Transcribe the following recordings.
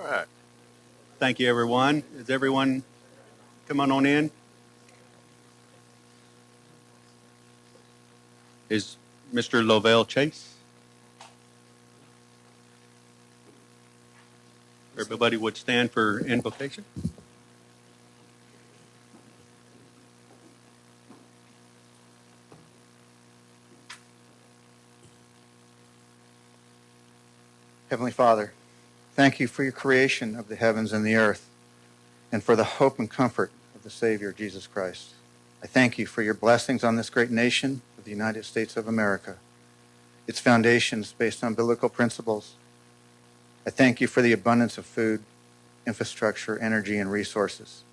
All right. Thank you, everyone. Is everyone coming on in? Is Mr. Lovell Chase? Everybody would stand for invocation. Heavenly Father, thank you for your creation of the heavens and the earth, and for the hope and comfort of the Savior, Jesus Christ. I thank you for your blessings on this great nation of the United States of America, its foundations based on biblical principles. I thank you for the abundance of food, infrastructure, energy, and resources.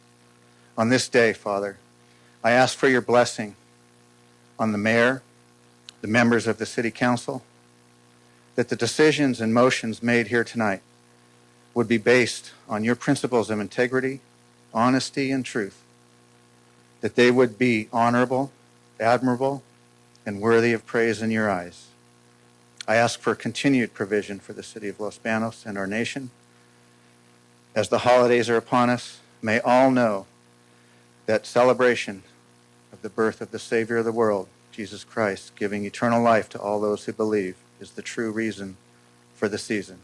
On this day, Father, I ask for your blessing on the mayor, the members of the city council, that the decisions and motions made here tonight would be based on your principles of integrity, honesty, and truth, that they would be honorable, admirable, and worthy of praise in your eyes. I ask for continued provision for the city of Los Banos and our nation. As the holidays are upon us, may all know that celebration of the birth of the Savior of the world, Jesus Christ, giving eternal life to all those who believe, is the true reason for the season.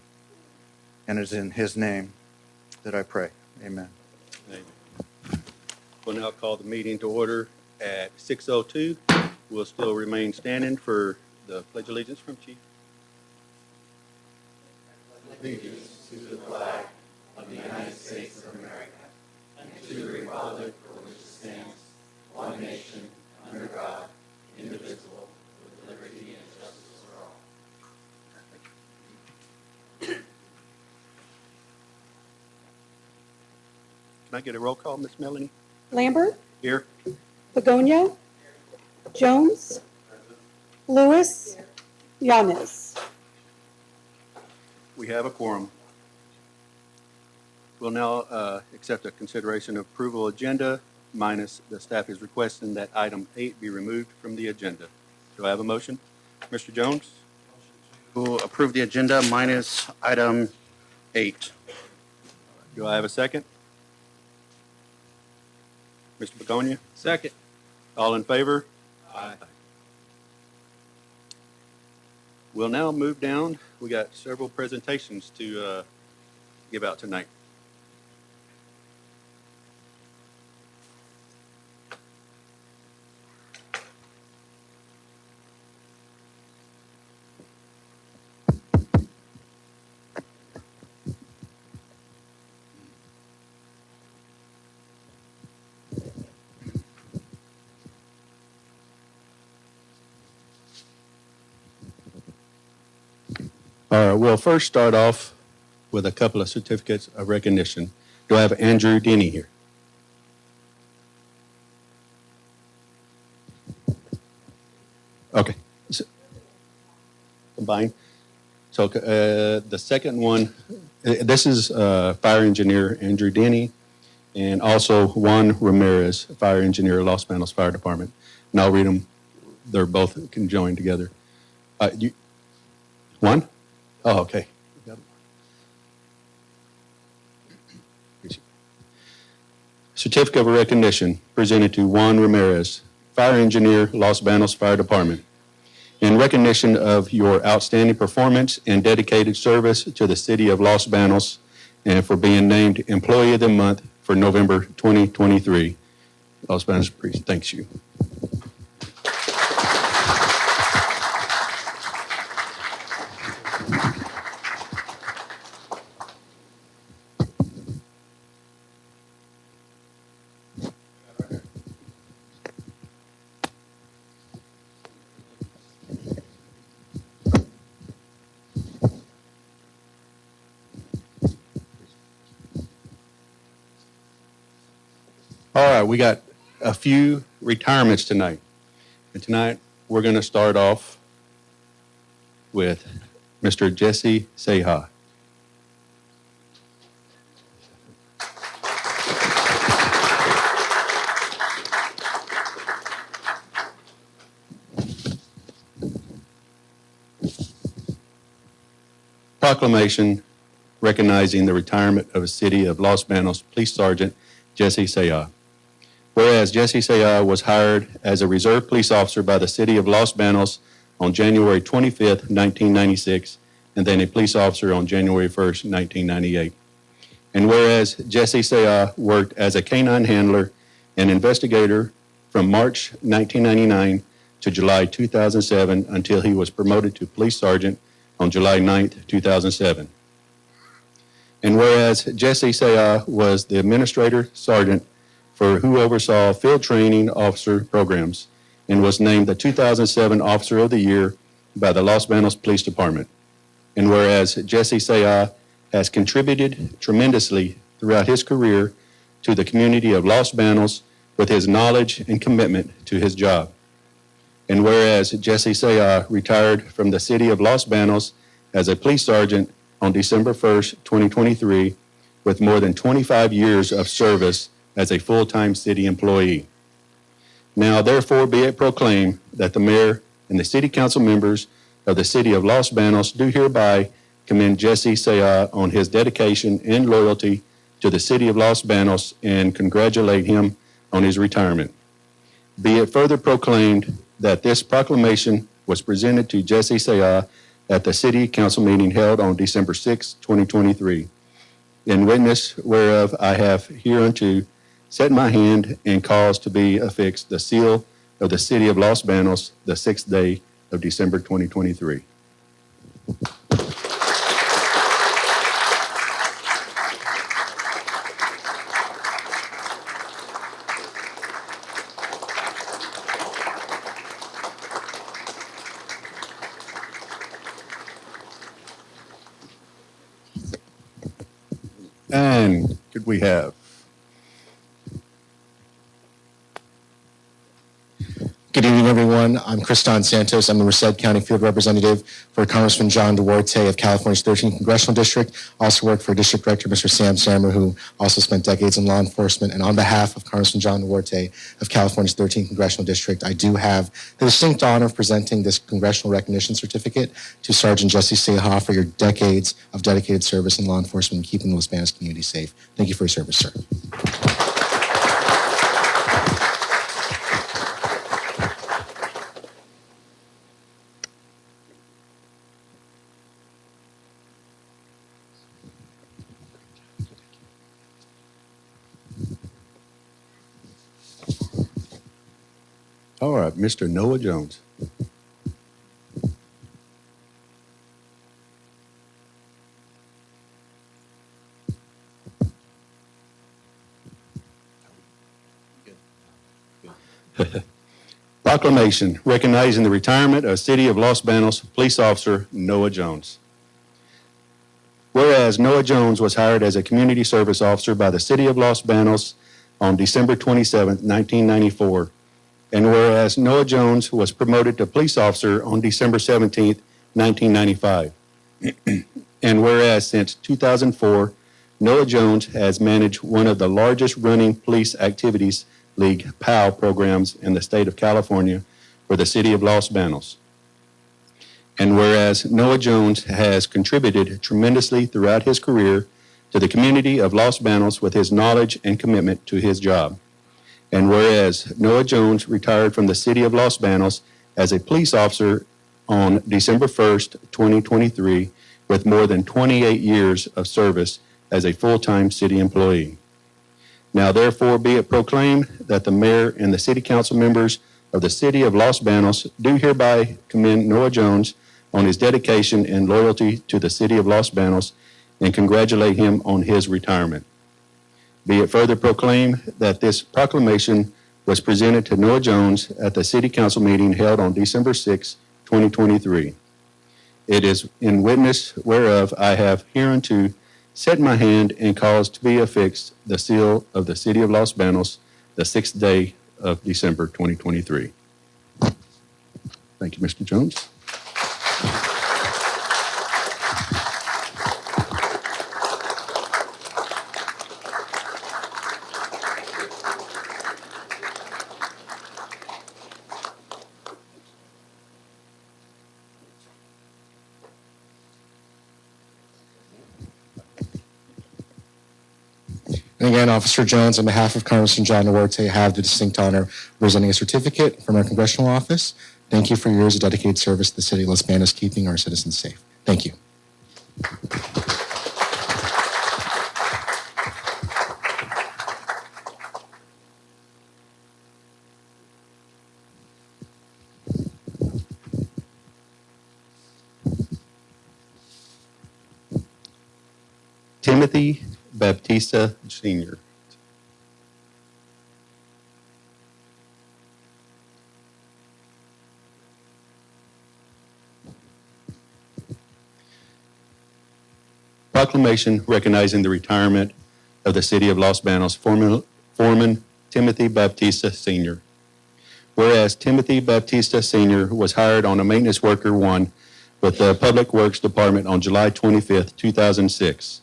And it is in his name that I pray. Amen. Amen. We'll now call the meeting to order at 6:02. We'll still remain standing for the Pledge of Allegiance from Chief. Allegiance to the flag of the United States of America and to the republic for which it stands, one nation, under God, indivisible, with liberty and justice for all. Can I get a roll call, Miss Melanie? Lambert, Here. Begonia, Jones, Lewis, Yanes. We have a quorum. We'll now accept a consideration of approval agenda minus the staff is requesting that item 8 be removed from the agenda. Do I have a motion? Mr. Jones? To approve the agenda minus item 8. Do I have a second? Mr. Begonia? Second. All in favor? Aye. We'll now move down. We got several presentations to give out tonight. All right, we'll first start off with a couple of certificates of recognition. Do I have Andrew Denny here? Okay. Combined. So the second one, this is Fire Engineer Andrew Denny and also Juan Ramirez, Fire Engineer, Los Banos Fire Department. And I'll read them. They're both conjoined together. One? Oh, okay. Certificate of recognition presented to Juan Ramirez, Fire Engineer, Los Banos Fire Department. In recognition of your outstanding performance and dedicated service to the city of Los Banos and for being named Employee of the Month for November 2023. Los Banos Police thanks you. All right, we got a few retirements tonight. And tonight we're going to start off with Mr. Jesse Seha. Proclamation recognizing the retirement of the City of Los Banos Police Sergeant Jesse Sayah. Whereas Jesse Sayah was hired as a reserve police officer by the City of Los Banos on January 25th, 1996, and then a police officer on January 1st, 1998. And whereas Jesse Sayah worked as a canine handler and investigator from March 1999 to July 2007 until he was promoted to police sergeant on July 9th, 2007. And whereas Jesse Sayah was the administrator sergeant for who oversaw field training officer programs and was named the 2007 Officer of the Year by the Los Banos Police Department. And whereas Jesse Sayah has contributed tremendously throughout his career to the community of Los Banos with his knowledge and commitment to his job. And whereas Jesse Sayah retired from the City of Los Banos as a police sergeant on December 1st, 2023, with more than 25 years of service as a full-time city employee. Now, therefore, be it proclaimed that the mayor and the city council members of the City of Los Banos do hereby commend Jesse Sayah on his dedication and loyalty to the City of Los Banos and congratulate him on his retirement. Be it further proclaimed that this proclamation was presented to Jesse Sayah at the City Council meeting held on December 6, 2023. In witness whereof I have hereunto set my hand and caused to be affixed the seal of the City of Los Banos the 6th day of December 2023. And could we have? Good evening, everyone. I'm Kriston Santos. I'm the Merced County Field Representative for Congressman John Duarte of California's 13th Congressional District. Also worked for District Director Mr. Sam Sammer, who also spent decades in law enforcement. And on behalf of Congressman John Duarte of California's 13th Congressional District, I do have the distinct honor of presenting this Congressional Recognition Certificate to Sergeant Jesse Sayah for your decades of dedicated service in law enforcement and keeping the Los Banos community safe. Thank you for your service, sir. All right, Mr. Noah Jones. Proclamation recognizing the retirement of City of Los Banos Police Officer Noah Jones. Whereas Noah Jones was hired as a community service officer by the City of Los Banos on December 27, 1994, and whereas Noah Jones was promoted to police officer on December 17, 1995, and whereas since 2004, Noah Jones has managed one of the largest running police activities league POW programs in the state of California for the City of Los Banos. And whereas Noah Jones has contributed tremendously throughout his career to the community of Los Banos with his knowledge and commitment to his job. And whereas Noah Jones retired from the City of Los Banos as a police officer on December 1st, 2023, with more than 28 years of service as a full-time city employee. Now, therefore, be it proclaimed that the mayor and the city council members of the City of Los Banos do hereby commend Noah Jones on his dedication and loyalty to the City of Los Banos and congratulate him on his retirement. Be it further proclaimed that this proclamation was presented to Noah Jones at the City Council meeting held on December 6, 2023. It is in witness whereof I have hereunto set my hand and caused to be affixed the seal of the City of Los Banos the 6th day of December 2023. Thank you, Mr. Jones. And again, Officer Jones, on behalf of Congressman John Duarte, have the distinct honor of presenting a certificate from our congressional office. Thank you for your years of dedicated service to the city of Los Banos, keeping our citizens safe. Thank you. Timothy Baptista Sr. Proclamation recognizing the retirement of the City of Los Banos Foreman Timothy Baptista Sr. Whereas Timothy Baptista Sr. was hired on a Maintenance Worker 1 with the Public Works Department on July 25, 2006.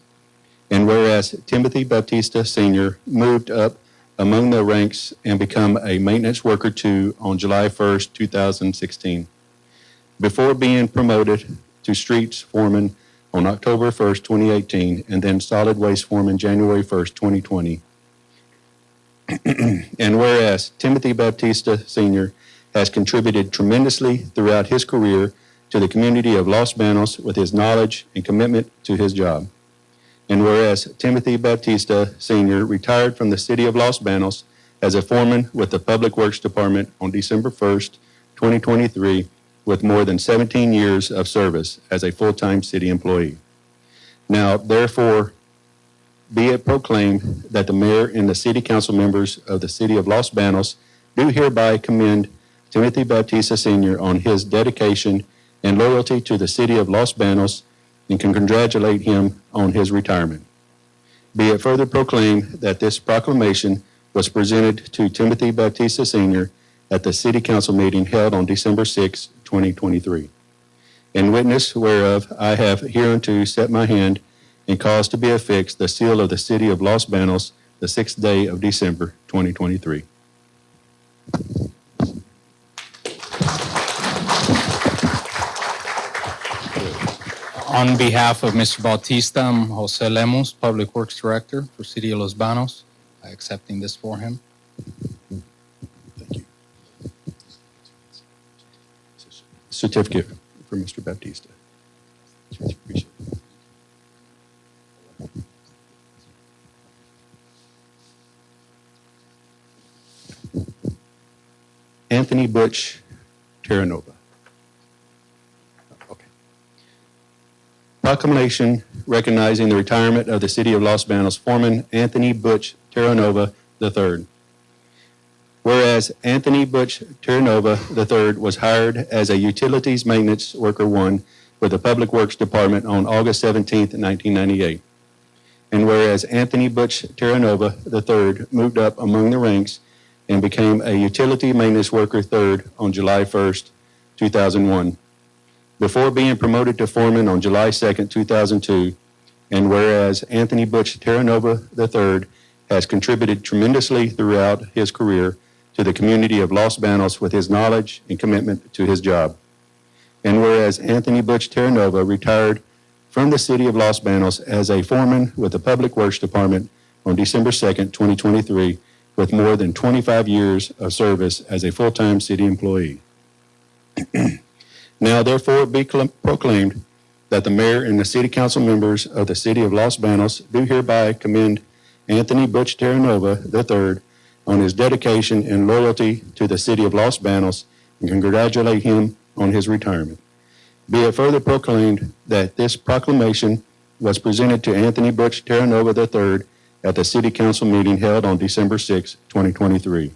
And whereas Timothy Baptista Sr. moved up among the ranks and become a Maintenance Worker 2 on July 1, 2016. Before being promoted to Streets Foreman on October 1, 2018, and then Solid Waste Foreman January 1, 2020. And whereas Timothy Baptista Sr. has contributed tremendously throughout his career to the community of Los Banos with his knowledge and commitment to his job. And whereas Timothy Baptista Sr. retired from the city of Los Banos as a foreman with the Public Works Department on December 1st, 2023, with more than 17 years of service as a full-time city employee. Now, therefore, be it proclaimed that the mayor and the city council members of the city of Los Banos do hereby commend Timothy Baptista Sr. on his dedication and loyalty to the city of Los Banos and can congratulate him on his retirement. Be it further proclaimed that this proclamation was presented to Timothy Baptista Sr. at the City Council meeting held on December 6, 2023. In witness whereof I have hereunto set my hand and caused to be affixed the seal of the City of Los Banos the 6th day of December, 2023. On behalf of Mr. Bautista, I'm Jose Lemos, Public Works Director for City of Los Banos, accepting this for him. Thank you. Certificate for Mr. Baptista. Appreciate it. Anthony Butch Terranova. Okay. Proclamation recognizing the retirement of the City of Los Banos Foreman Anthony Butch Terranova III. Whereas Anthony Butch Terranova III was hired as a Utilities Maintenance Worker 1 with the Public Works Department on August 17, 1998. And whereas Anthony Butch Terranova III moved up among the ranks and became a Utility Maintenance Worker 3rd on July 1st, 2001. Before being promoted to foreman on July 2nd, 2002, and whereas Anthony Butch Terranova III has contributed tremendously throughout his career to the community of Los Banos with his knowledge and commitment to his job. And whereas Anthony Butch Terranova retired from the city of Los Banos as a foreman with the Public Works Department on December 2nd, 2023, with more than 25 years of service as a full-time city employee. Now, therefore, be proclaimed that the mayor and the city council members of the city of Los Banos do hereby commend Anthony Butch Terranova III on his dedication and loyalty to the city of Los Banos and congratulate him on his retirement. Be it further proclaimed that this proclamation was presented to Anthony Butch Terranova III at the City Council meeting held on December 6, 2023.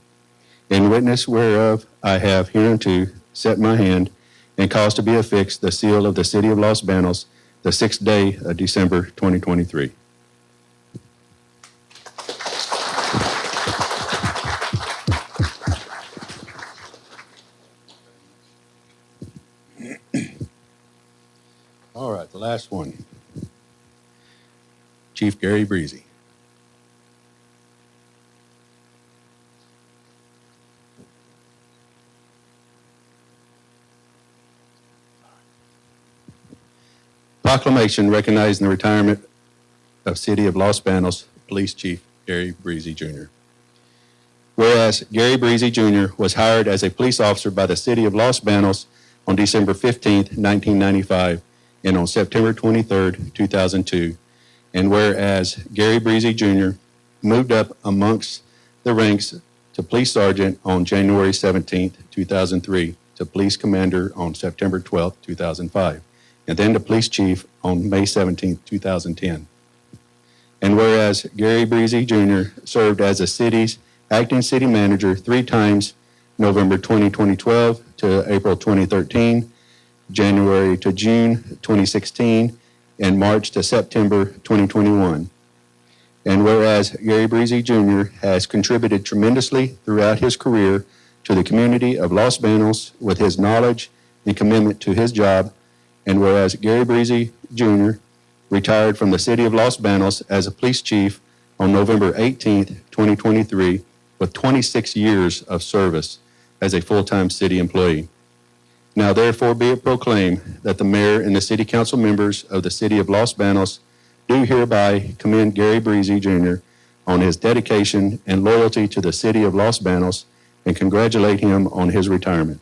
In witness whereof I have hereunto set my hand and caused to be affixed the seal of the City of Los Banos the 6th day of December, 2023. All right, the last one. Chief Gary Breezy. Proclamation recognizing the retirement of City of Los Banos Police Chief Gary Breezy Jr. Whereas Gary Breezy Jr. was hired as a police officer by the city of Los Banos on December 15, 1995, and on September 23, 2002. And whereas Gary Breezy Jr. moved up amongst the ranks to police sergeant on January 17, 2003, to police commander on September 12, 2005, and then to police chief on May 17, 2010. And whereas Gary Breezy Jr. served as the city's acting city manager 3 times, November 2012 to April 2013, January to June 2016, and March to September 2021. And whereas Gary Breezy Jr. has contributed tremendously throughout his career to the community of Los Banos with his knowledge and commitment to his job, and whereas Gary Breezy Jr. retired from the city of Los Banos as a police chief on November 18, 2023, with 26 years of service as a full-time city employee. Now therefore be it proclaimed that the mayor and the city council members of the city of Los Banos do hereby commend Gary Breezy Jr. on his dedication and loyalty to the city of Los Banos and congratulate him on his retirement.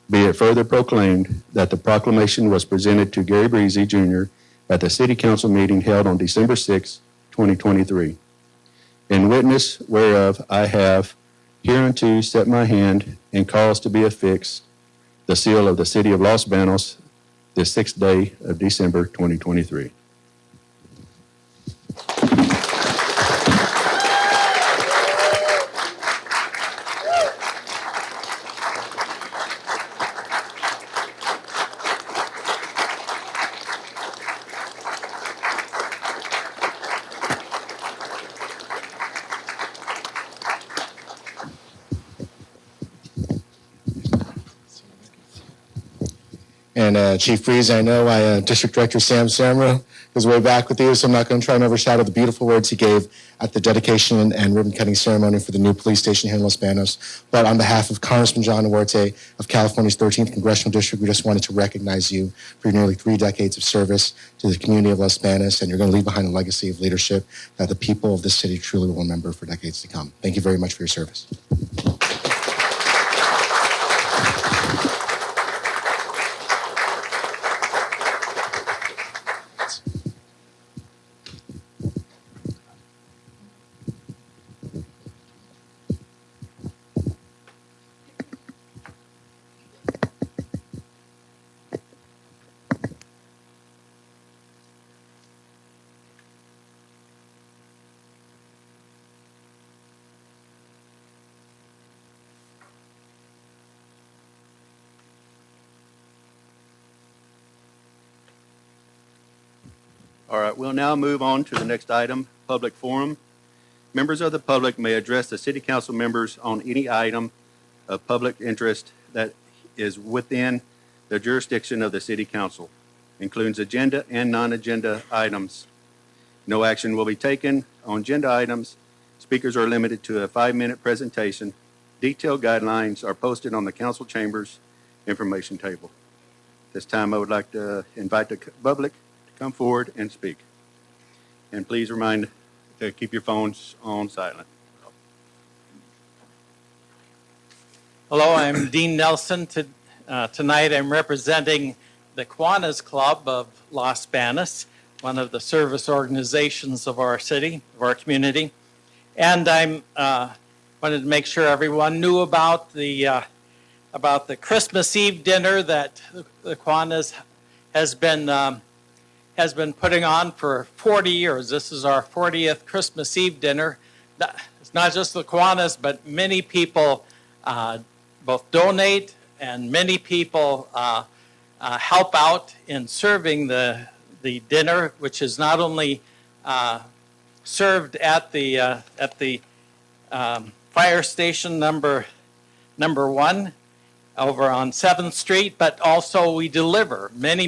Be it further proclaimed that the proclamation was presented to Gary Breezy Jr. at the city council meeting held on December 6, 2023. In witness whereof I have hereunto set my hand and caused to be affixed the seal of the city of Los Banos this 6th day of December 2023. And Chief Breeze, I know District Director Sam Samra is way back with you, so I'm not going to try and overshadow the beautiful words he gave at the dedication and ribbon cutting ceremony for the new police station here in Los Banos. But on behalf of Congressman John Duarte of California's 13th Congressional District, we just wanted to recognize you for your nearly 3 decades of service to the community of Los Banos, and you're going to leave behind a legacy of leadership that the people of this city truly will remember for decades to come. Thank you very much for your service. All right, we'll now move on to the next item, public forum. Members of the public may address the city council members on any item of public interest that is within the jurisdiction of the city council, includes agenda and non-agenda items. No action will be taken on agenda items. Speakers are limited to a 5-minute presentation. Detailed guidelines are posted on the council chambers information table. This time I would like to invite the public come forward and speak. And please remind to keep your phones on silent. Hello, I'm Dean Nelson. Tonight I'm representing the Kiwanis Club of Los Banos, one of the service organizations of our city, of our community. And I wanted to make sure everyone knew about the Christmas Eve dinner that the Kiwanis has been putting on for 40 years. This is our 40th Christmas Eve dinner. It's not just the Kiwanis, but many people both donate and many people help out in serving the dinner, which is not only served at the fire station number 1 over on 7th Street, but also we deliver many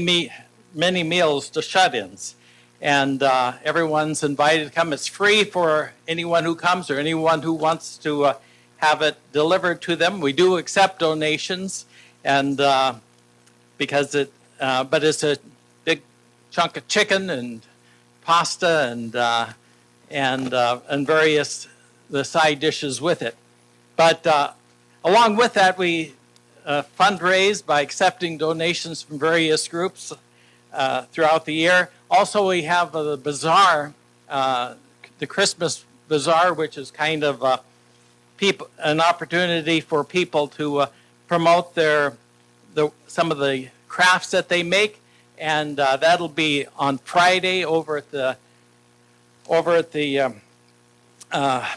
meals to shut-ins. And everyone's invited to come. It's free for anyone who comes or anyone who wants to have it delivered to them. We do accept donations, and but it's a big chunk of chicken and pasta and various the side dishes with it. But along with that, we fundraise by accepting donations from various groups throughout the year. Also, we have the bazaar, the Christmas bazaar, which is kind of an opportunity for people to promote some of the crafts that they make, and that'll be on Friday over at the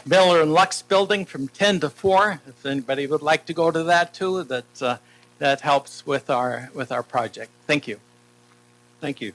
Miller and Lux building from 10 to 4. If anybody would like to go to that too, that helps with our project. Thank you. Thank you.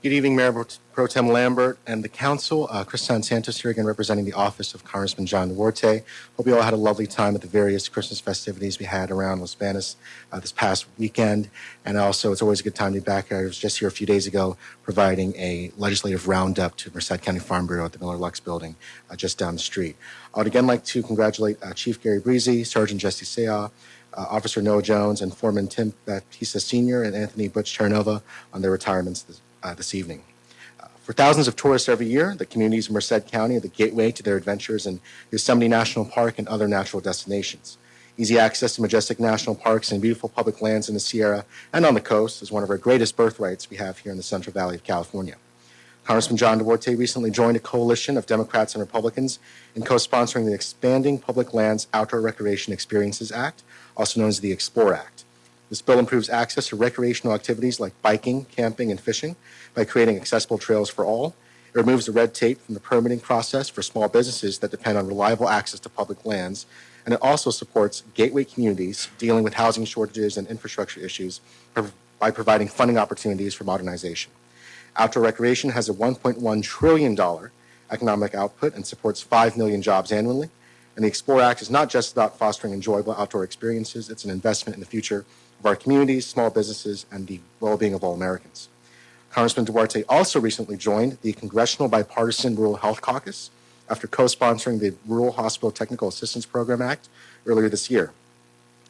Good evening, Mayor Pro Tem Lambert and the council. Kristan Santos here again representing the office of Congressman John Duarte. Hope you all had a lovely time at the various Christmas festivities we had around Los Banos this past weekend. And also, it's always a good time to be back. I was just here a few days ago providing a legislative roundup to Merced County Farm Bureau at the Miller Lux building just down the street. I would again like to congratulate Chief Gary Breezy, Sergeant Jesse Sea, Officer Noah Jones, and Foreman Tim Baptista Sr. and Anthony Butch Terranova on their retirements this evening. For thousands of tourists every year, the communities of Merced County are the gateway to their adventures in Yosemite National Park and other natural destinations. Easy access to majestic national parks and beautiful public lands in the Sierra and on the coast is one of our greatest birthrights we have here in the Central Valley of California. Congressman John Duarte recently joined a coalition of Democrats and Republicans in co-sponsoring the Expanding Public Lands Outdoor Recreation Experiences Act, also known as the EXPLORE Act. This bill improves access to recreational activities like biking, camping, and fishing by creating accessible trails for all. It removes the red tape from the permitting process for small businesses that depend on reliable access to public lands, and it also supports gateway communities dealing with housing shortages and infrastructure issues by providing funding opportunities for modernization. Outdoor recreation has a $1.1 trillion economic output and supports 5 million jobs annually. And the EXPLORE Act is not just about fostering enjoyable outdoor experiences, it's an investment in the future of our communities, small businesses, and the well-being of all Americans. Congressman Duarte also recently joined the Congressional Bipartisan Rural Health Caucus after co-sponsoring the Rural Hospital Technical Assistance Program Act earlier this year.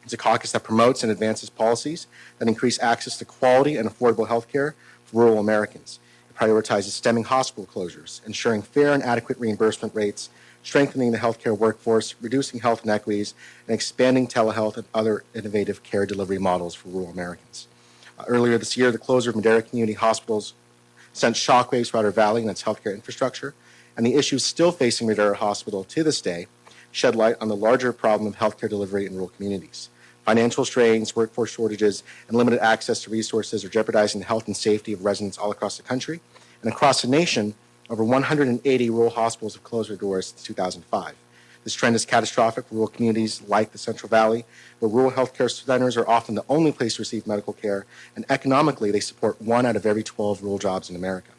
It's a caucus that promotes and advances policies that increase access to quality and affordable health care for rural Americans. It prioritizes stemming hospital closures, ensuring fair and adequate reimbursement rates, strengthening the healthcare workforce, reducing health inequities, and expanding telehealth and other innovative care delivery models for rural Americans. Earlier this year, the closure of Madera Community Hospitals sent shockwaves throughout our valley and its healthcare infrastructure, and the issues still facing Madera Hospital to this day shed light on the larger problem of healthcare delivery in rural communities. Financial strains, workforce shortages, and limited access to resources are jeopardizing the health and safety of residents all across the country. And across the nation, over 180 rural hospitals have closed their doors since 2005. This trend is catastrophic for rural communities like the Central Valley, where rural healthcare centers are often the only place to receive medical care, and economically they support 1 out of every 12 rural jobs in America.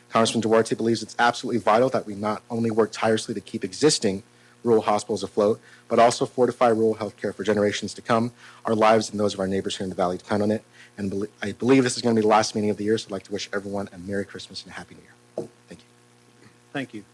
Congressman Duarte believes it's absolutely vital that we not only work tirelessly to keep existing rural hospitals afloat, but also fortify rural healthcare for generations to come. Our lives and those of our neighbors here in the Valley depend on it, and I believe this is going to be the last meeting of the year, so I'd like to wish everyone a Merry Christmas and a Happy New Year. Thank you. Thank you.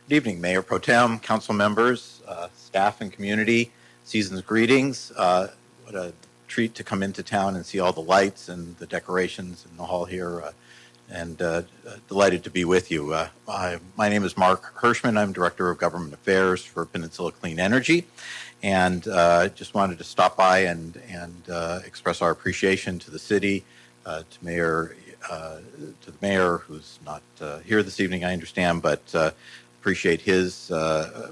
Good evening, Mayor Pro Tem, council members, staff and community. Season's greetings. What a treat to come into town and see all the lights and the decorations in the hall here, and delighted to be with you. My name is Mark Hirschman. I'm Director of Government Affairs for Peninsula Clean Energy, and just wanted to stop by and express our appreciation to the city, to the mayor, who's not here this evening, I understand, but appreciate his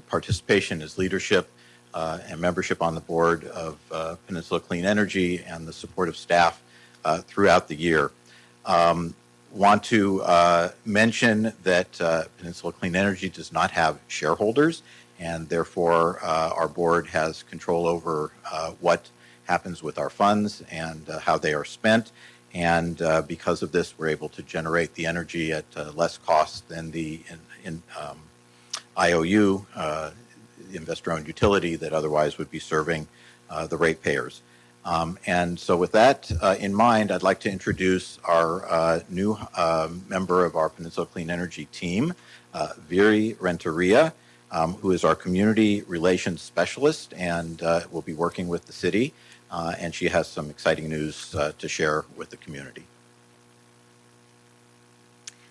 participation, his leadership, and membership on the board of Peninsula Clean Energy and the supportive staff throughout the year. Want to mention that Peninsula Clean Energy does not have shareholders, and therefore our board has control over what happens with our funds and how they are spent. And because of this, we're able to generate the energy at less cost than the IOU, the investor-owned utility that otherwise would be serving the ratepayers. And so with that in mind, I'd like to introduce our new member of our Peninsula Clean Energy team, Viri Renteria, who is our community relations specialist and will be working with the city. And she has some exciting news to share with the community.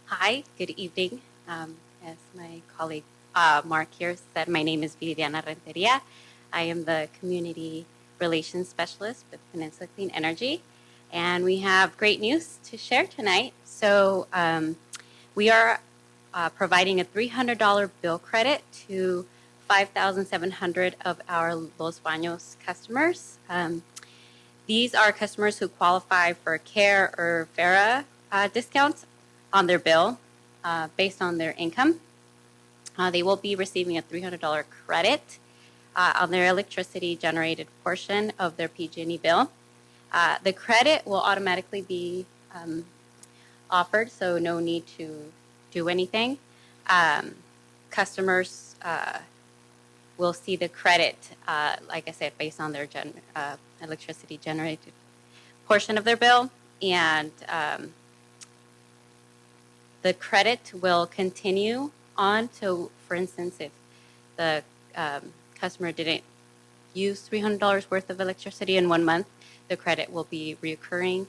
Hi, good evening. As my colleague Mark here said, my name is Viridiana Renteria. I am the Community Relations Specialist with Peninsula Clean Energy, and we have great news to share tonight. So we are providing a $300 bill credit to 5,700 of our Los Banos customers. These are customers who qualify for CARE or FARA discounts on their bill based on their income. They will be receiving a $300 credit on their electricity generated portion of their PG&E bill. The credit will automatically be offered, so no need to do anything. Customers will see the credit, like I said, based on their electricity generated portion of their bill, and the credit will continue on. So, for instance, if the customer didn't use $300 worth of electricity in 1 month, the credit will be reoccurring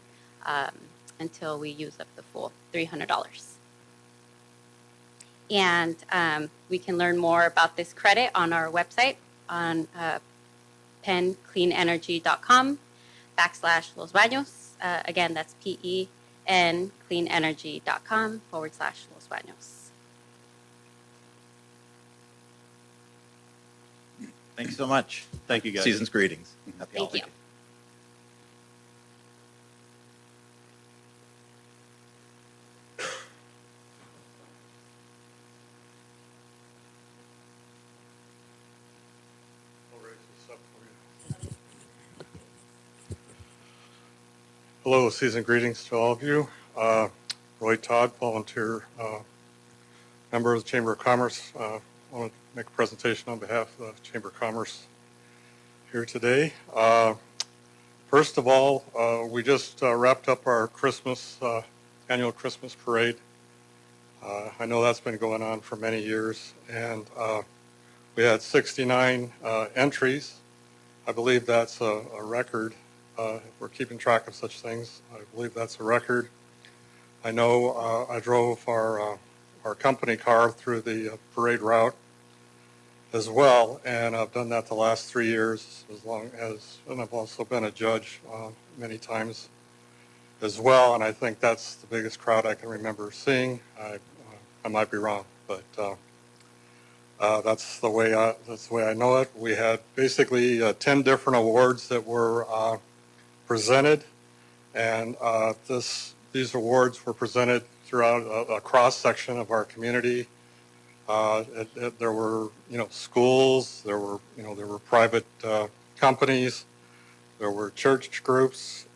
until we use up the full $300. And we can learn more about this credit on our website on pencleanenergy.com/Los Baños. Again, that's PEN cleanenergy.com/Los Baños. Thanks so much. Thank you, guys. Season's greetings. Happy Thank you. holidays. Hello, season greetings to all of you. Roy Todd, volunteer member of the Chamber of Commerce. I want to make a presentation on behalf of the Chamber of Commerce here today. First of all, we just wrapped up our Christmas, annual Christmas parade. I know that's been going on for many years, and we had 69 entries. I believe that's a record. If we're keeping track of such things, I believe that's a record. I know I drove our company car through the parade route as well, and I've done that the last 3 years, and I've also been a judge many times as well, and I think that's the biggest crowd I can remember seeing. I might be wrong, but that's the way I know it. We had basically 10 different awards that were presented, and these awards were presented throughout a cross section of our community. There were, schools. There were private companies. There were church groups,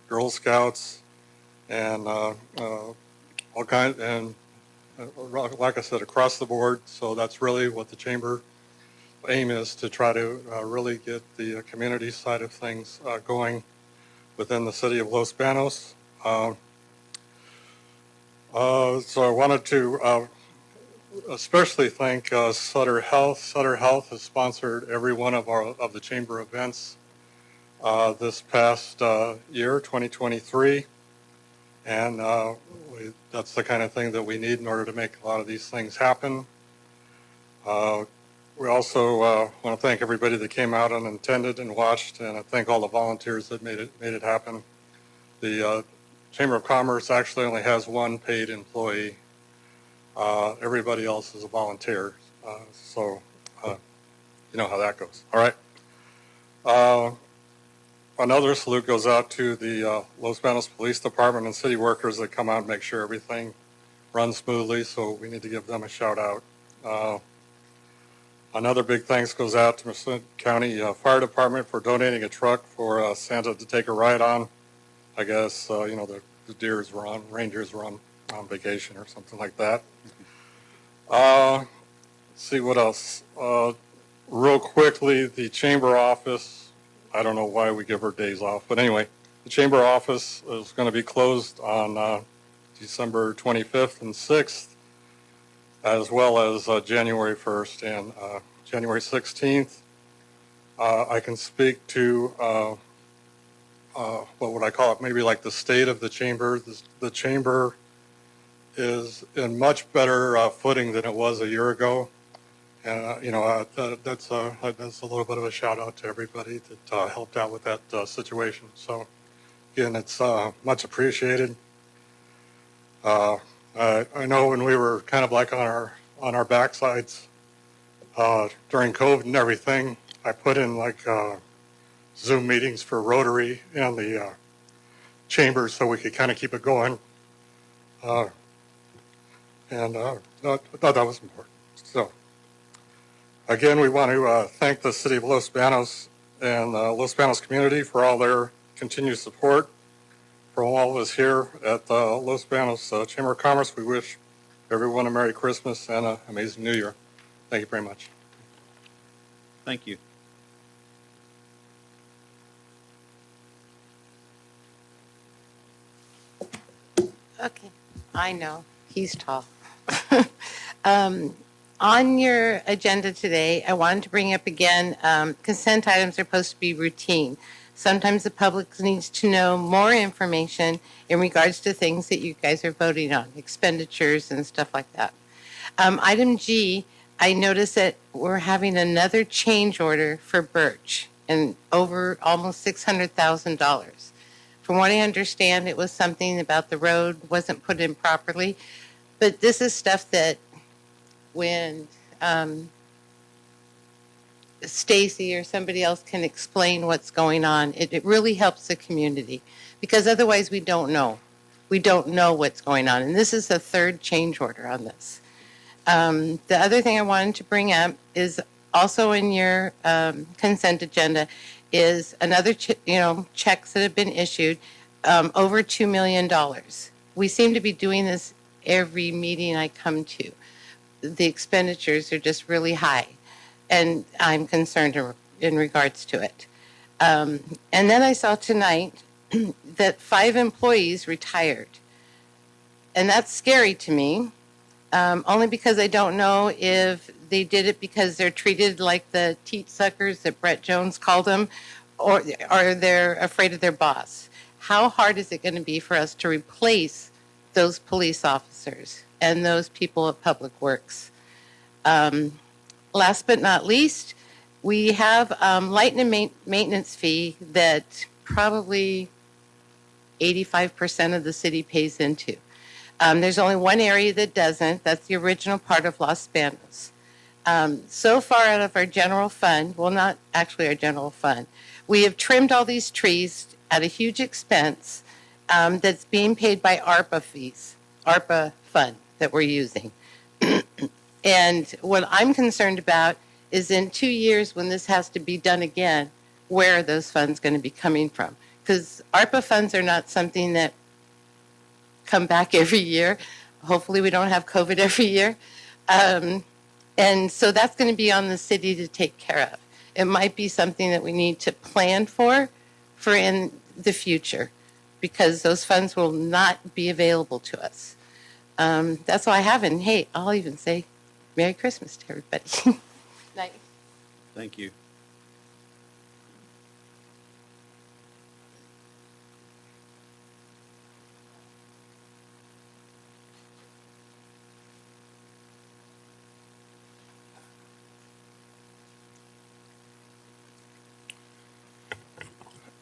Girl Scouts, and all kinds. And like I said, across the board. So that's really what the chamber aim is, to try to really get the community side of things going within the city of Los Banos. So I wanted to especially thank Sutter Health. Sutter Health has sponsored every one of the chamber events this past year, 2023, and that's the kind of thing that we need in order to make a lot of these things happen. We also want to thank everybody that came out and attended and watched, and I thank all the volunteers that made it happen. The Chamber of Commerce actually only has one paid employee. Everybody else is a volunteer, so you know how that goes. All right. Another salute goes out to the Los Banos Police Department and city workers that come out and make sure everything runs smoothly, so we need to give them a shout out. Another big thanks goes out to Merced County Fire Department for donating a truck for Santa to take a ride on. I guess, the reindeers were on vacation or something like that. Let's see what else. Real quickly, the chamber office I don't know why we give her days off. But anyway, the chamber office is going to be closed on December 25th and 6th, as well as January 1st and January 16th. I can speak to, what would I call it, maybe like the state of the chamber. The chamber is in much better footing than it was a year ago. And, that's a little bit of a shout out to everybody that helped out with that situation. So, again, it's much appreciated. I know when we were kind of like on our backsides during COVID and everything, I put in like Zoom meetings for Rotary and the chamber so we could kind of keep it going. And I thought that was important. So, again, we want to thank the city of Los Banos and the Los Banos community for all their continued support. From all of us here at the Los Banos Chamber of Commerce, we wish everyone a Merry Christmas and an amazing New Year. Thank you very much. Thank you. Okay, I know, he's tall. On your agenda today, I wanted to bring up again, consent items are supposed to be routine. Sometimes the public needs to know more information in regards to things that you guys are voting on, expenditures and stuff like that. Item G, I noticed that we're having another change order for Birch and over almost $600,000. From what I understand, it was something about the road wasn't put in properly. But this is stuff that when Stacy or somebody else can explain what's going on, it really helps the community. Because otherwise we don't know. We don't know what's going on. And this is the third change order on this. The other thing I wanted to bring up is also in your consent agenda is another, checks that have been issued, over $2 million. We seem to be doing this every meeting I come to. The expenditures are just really high, and I'm concerned in regards to it. And then I saw tonight that 5 employees retired, and that's scary to me, only because I don't know if they did it because they're treated like the teat suckers that Brett Jones called them, or they're afraid of their boss. How hard is it going to be for us to replace those police officers and those people at Public Works? Last but not least, we have light and maintenance fee that probably 85% of the city pays into. There's only one area that doesn't. That's the original part of Los Banos. So far out of our general fund, well, not actually our general fund, we have trimmed all these trees at a huge expense that's being paid by ARPA fees, ARPA fund that we're using. And what I'm concerned about is in 2 years when this has to be done again, where are those funds going to be coming from? Because ARPA funds are not something that come back every year. Hopefully we don't have COVID every year. And so that's going to be on the city to take care of. It might be something that we need to plan for in the future, because those funds will not be available to us. That's all I have. And hey, I'll even say Merry Christmas to everybody. Night. Thank you.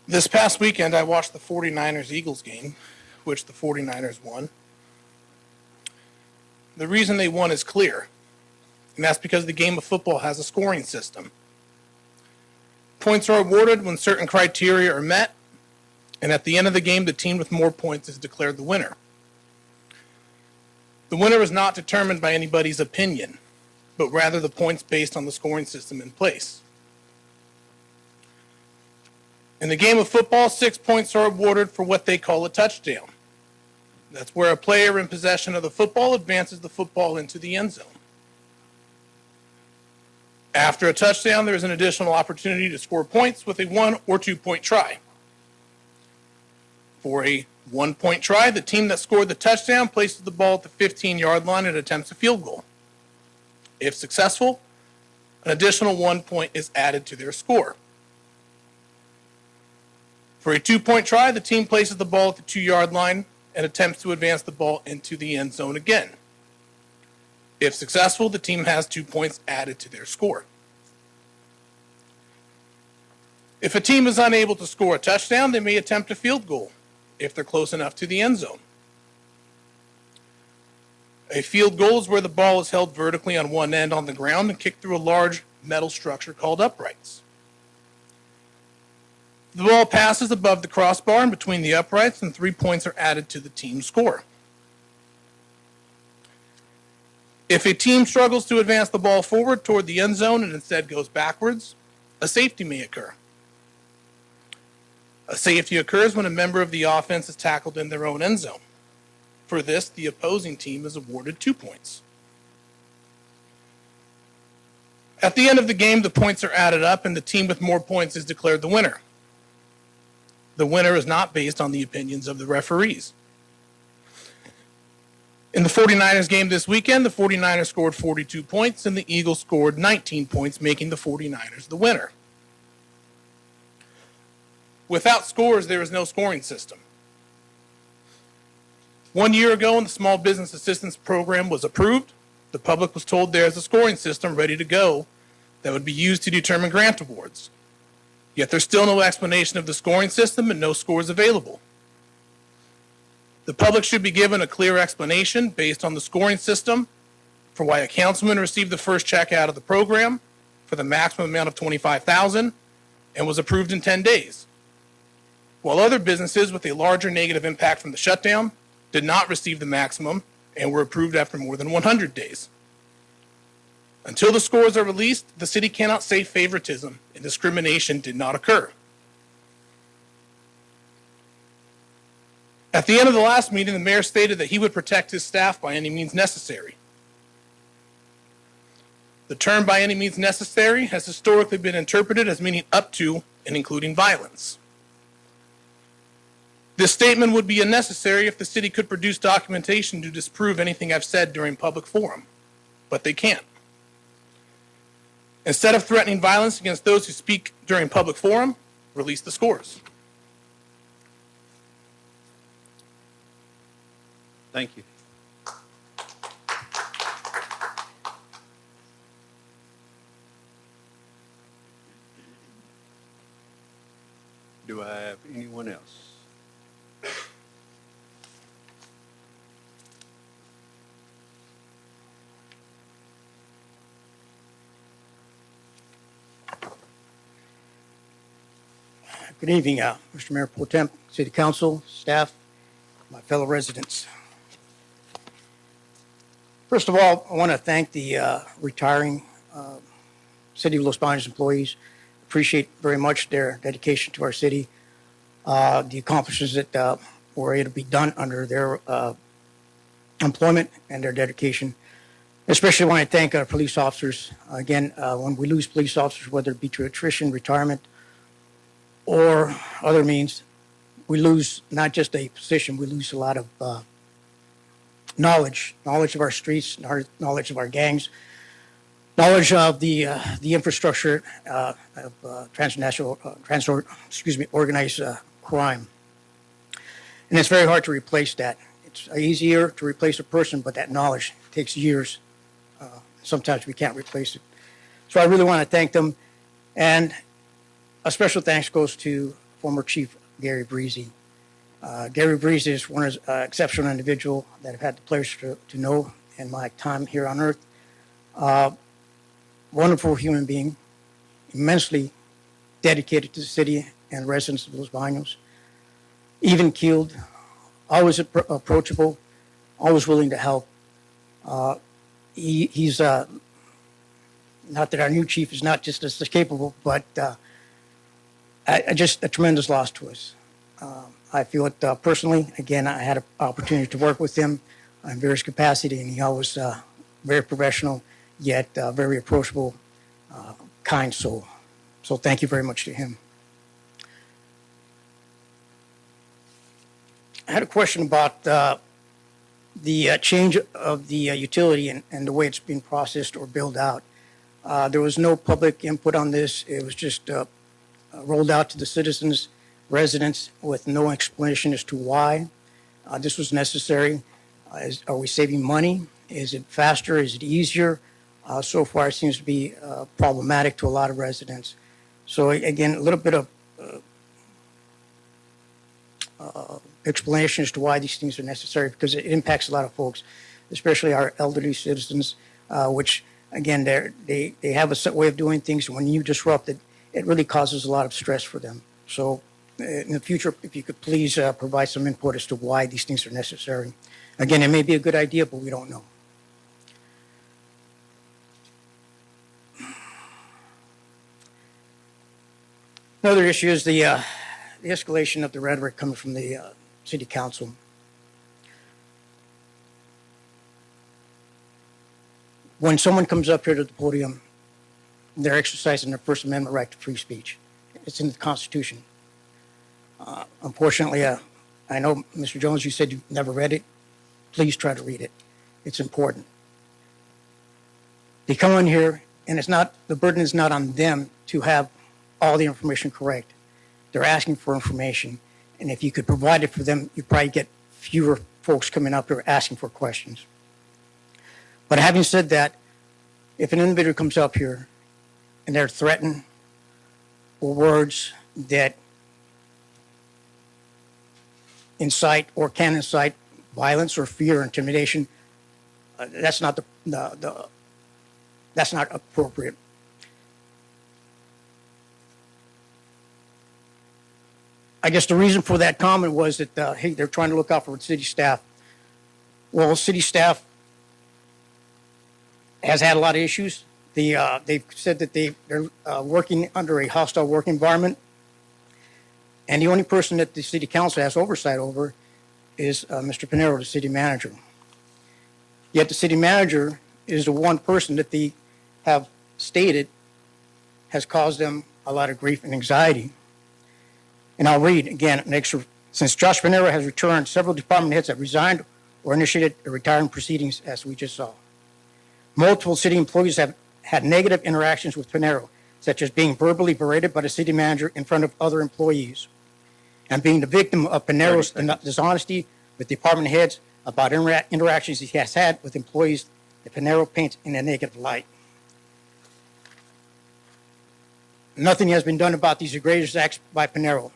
This past weekend, I watched the 49ers-Eagles game, which the 49ers won. The reason they won is clear, and that's because the game of football has a scoring system. Points are awarded when certain criteria are met, and at the end of the game, the team with more points is declared the winner. The winner is not determined by anybody's opinion, but rather the points based on the scoring system in place. In the game of football, 6 points are awarded for what they call a touchdown. That's where a player in possession of the football advances the football into the end zone. After a touchdown, there is an additional opportunity to score points with a 1 or 2 point try. For a 1 point try, the team that scored the touchdown places the ball at the 15-yard line and attempts a field goal. If successful, an additional 1 point is added to their score. For a 2 point try, the team places the ball at the 2-yard line and attempts to advance the ball into the end zone again. If successful, the team has 2 points added to their score. If a team is unable to score a touchdown, they may attempt a field goal if they're close enough to the end zone. A field goal is where the ball is held vertically on one end on the ground and kicked through a large metal structure called uprights. The ball passes above the crossbar and between the uprights, and 3 points are added to the team's score. If a team struggles to advance the ball forward toward the end zone and instead goes backwards, a safety may occur. A safety occurs when a member of the offense is tackled in their own end zone. For this, the opposing team is awarded 2 points. At the end of the game, the points are added up and the team with more points is declared the winner. The winner is not based on the opinions of the referees. In the 49ers game this weekend, the 49ers scored 42 points and the Eagles scored 19 points, making the 49ers the winner. Without scores, there is no scoring system. 1 year ago, when the Small Business Assistance Program was approved, the public was told there is a scoring system ready to go that would be used to determine grant awards. Yet there's still no explanation of the scoring system and no scores available. The public should be given a clear explanation based on the scoring system for why a councilman received the first check out of the program for the maximum amount of $25,000 and was approved in 10 days, while other businesses with a larger negative impact from the shutdown did not receive the maximum and were approved after more than 100 days. Until the scores are released, the city cannot say favoritism and discrimination did not occur. At the end of the last meeting, the mayor stated that he would protect his staff by any means necessary. The term by any means necessary has historically been interpreted as meaning up to and including violence. This statement would be unnecessary if the city could produce documentation to disprove anything I've said during public forum, but they can't. Instead of threatening violence against those who speak during public forum, release the scores. Thank you. Do I have anyone else? Good evening, Mr. Mayor Pro Tem, City Council, staff, my fellow residents. First of all, I want to thank the retiring City of Los Banos employees. Appreciate very much their dedication to our city, the accomplishments that were able to be done under their employment and their dedication. Especially want to thank our police officers. Again, when we lose police officers, whether it be to attrition, retirement, or other means, we lose not just a position, we lose a lot of knowledge of our streets, knowledge of our gangs, knowledge of the infrastructure of organized crime. And it's very hard to replace that. It's easier to replace a person, but that knowledge takes years. Sometimes we can't replace it. So I really want to thank them. And a special thanks goes to former Chief Gary Breezy. Gary Breezy is one exceptional individual that I've had the pleasure to know in my time here on earth. Wonderful human being, immensely dedicated to the city and residents of Los Banos. Even keeled, always approachable, always willing to help. He's not that our new chief is not just as capable, but just a tremendous loss to us. I feel it personally. Again, I had an opportunity to work with him in various capacity, and he always very professional, yet very approachable, kind soul. So thank you very much to him. I had a question about the change of the utility and the way it's being processed or billed out. There was no public input on this. It was just rolled out to the citizens, residents, with no explanation as to why this was necessary. Are we saving money? Is it faster? Is it easier? So far, it seems to be problematic to a lot of residents. So again, a little bit of explanation as to why these things are necessary, because it impacts a lot of folks, especially our elderly citizens, which again, they have a set way of doing things. When you disrupt it, it really causes a lot of stress for them. So in the future, if you could please provide some input as to why these things are necessary. Again, it may be a good idea, but we don't know. Another issue is the escalation of the rhetoric coming from the city council. When someone comes up here to the podium, they're exercising their First Amendment right to free speech. It's in the Constitution. Unfortunately, I know, Mr. Jones, you said you never read it. Please try to read it. It's important. They come on here, and the burden is not on them to have all the information correct. They're asking for information, and if you could provide it for them, you probably get fewer folks coming up here asking for questions. But having said that, if an individual comes up here and they're threatened or words that incite or can incite violence or fear or intimidation, that's not that's not appropriate. I guess the reason for that comment was that, hey, they're trying to look out for city staff. Well, city staff has had a lot of issues. They've said that they're working under a hostile work environment. And the only person that the city council has oversight over is Mr. Pinero, the city manager. Yet the city manager is the one person that they have stated has caused them a lot of grief and anxiety. And I'll read again an excerpt. Since Josh Pinero has returned, several department heads have resigned or initiated retirement proceedings, as we just saw. Multiple city employees have had negative interactions with Pinero, such as being verbally berated by the city manager in front of other employees, and being the victim of Pinero's dishonesty with department heads about interactions he has had with employees that Pinero paints in a negative light. Nothing has been done about these egregious acts by Pinero.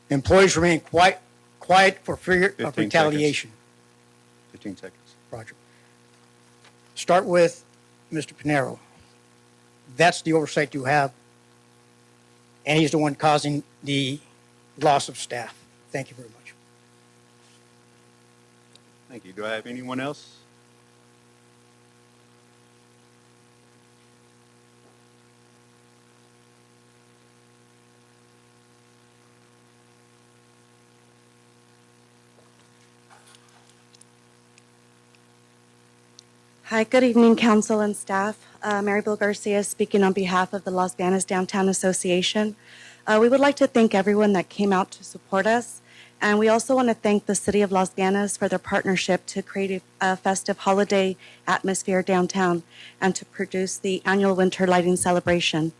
Employees remain quiet for fear of retaliation. 15 seconds. Roger. Start with Mr. Pinero. That's the oversight you have, and he's the one causing the loss of staff. Thank you very much. Thank you. Do I have anyone else? Hi, good evening, council and staff. Maribel Garcia speaking on behalf of the Los Banos Downtown Association. We would like to thank everyone that came out to support us, and we also want to thank the City of Los Banos for their partnership to create a festive holiday atmosphere downtown and to produce the annual winter lighting celebration.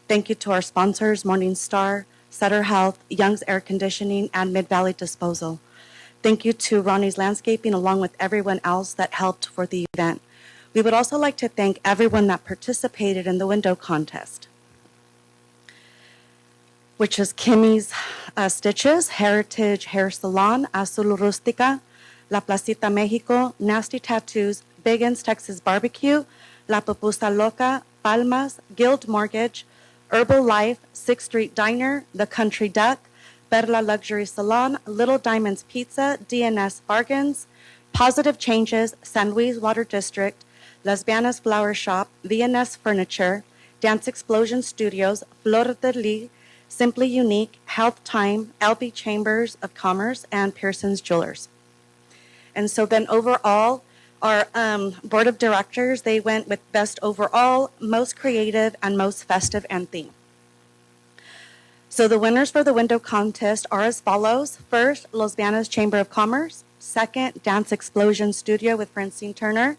Thank you to our sponsors, Morningstar, Sutter Health, Young's Air Conditioning, and Mid-Valley Disposal. Thank you to Ronnie's Landscaping, along with everyone else that helped for the event. We would also like to thank everyone that participated in the window contest, which is Kimmy's Stitches, Heritage Hair Salon, Azul Rustica, La Placita Mexico, Nasty Tattoos, Biggins Texas Barbecue, La Pupusa Loca, Palmas, Guild Mortgage, Herbal Life, 6th Street Diner, The Country Duck, Perla Luxury Salon, Little Diamonds Pizza, DNS Bargains, Positive Changes, San Luis Water District, Las Banas Flower Shop, VNS Furniture, Dance Explosion Studios, Flor de Lis, Simply Unique, Health Time, LB Chambers of Commerce, and Pearson's Jewelers. And so then overall, Our board of directors, they went with best overall, most creative, and most festive and theme. So the winners for the window contest are as follows. First, Los Banos Chamber of Commerce. Second, Dance Explosion Studio with Francine Turner.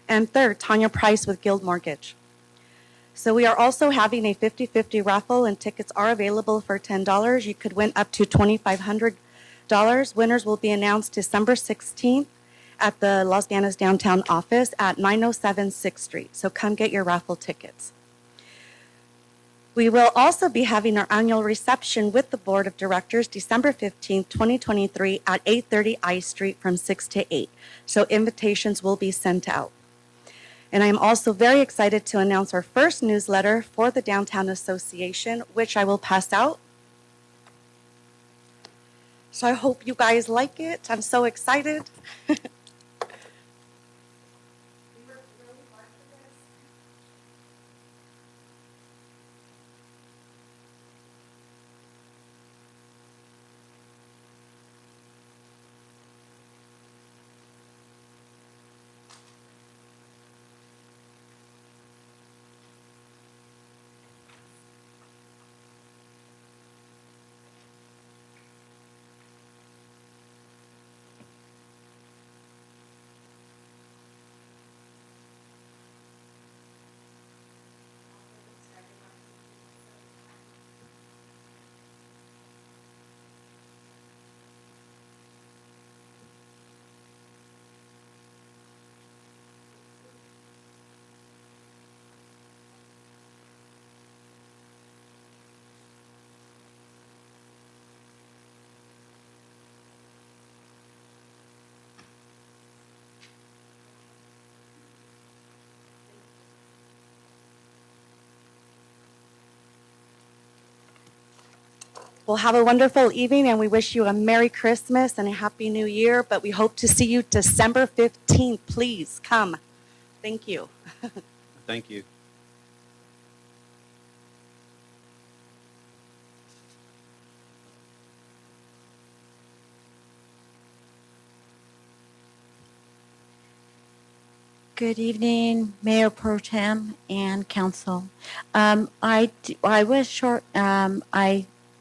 And third, Tanya Price with Guild Mortgage. So we are also having a 50-50 raffle, and tickets are available for $10. You could win up to $2,500. Winners will be announced December 16th at the Los Banos downtown office at 907 6th Street. So come get your raffle tickets. We will also be having our annual reception with the Board of Directors December 15th, 2023 at 830 I Street from 6 to 8. So invitations will be sent out. And I'm also very excited to announce our first newsletter for the Downtown Association, which I will pass out. So I hope you guys like it. I'm so excited. Well, have a wonderful evening, and we wish you a Merry Christmas and a Happy New Year, but we hope to see you December 15th. Please come. Thank you. Thank you. Good evening, Mayor Pro Tem and Council. I was short.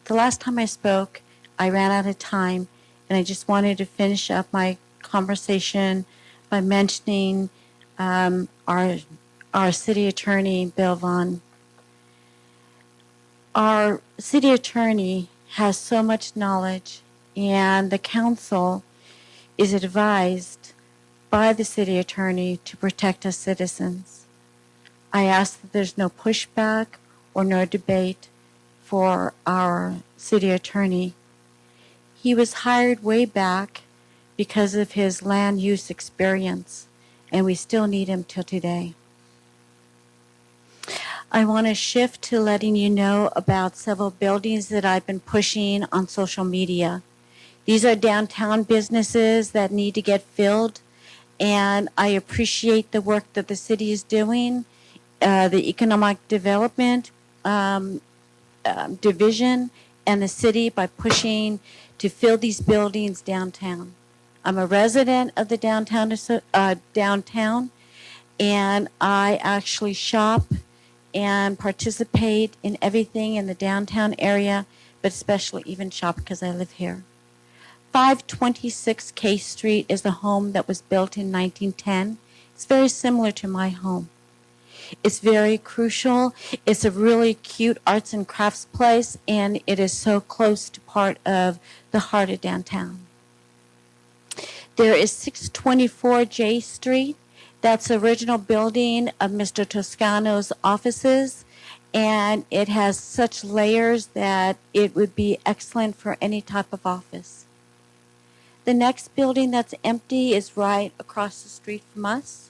The last time I spoke, I ran out of time, and I just wanted to finish up my conversation by mentioning our city attorney, Bill Vaughn. Our city attorney has so much knowledge, and the council is advised by the city attorney to protect us citizens. I ask that there's no pushback or no debate for our city attorney. He was hired way back because of his land use experience, and we still need him till today. I want to shift to letting you know about several buildings that I've been pushing on social media. These are downtown businesses that need to get filled, and I appreciate the work that the city is doing, the economic development division and the city by pushing to fill these buildings downtown. I'm a resident of the downtown, and I actually shop and participate in everything in the downtown area, but especially even shop because I live here. 526 K Street is a home that was built in 1910. It's very similar to my home. It's very crucial. It's a really cute arts and crafts place, and it is so close to part of the heart of downtown. There is 624 J Street. That's the original building of Mr. Toscano's offices, and it has such layers that it would be excellent for any type of office. The next building that's empty is right across the street from us.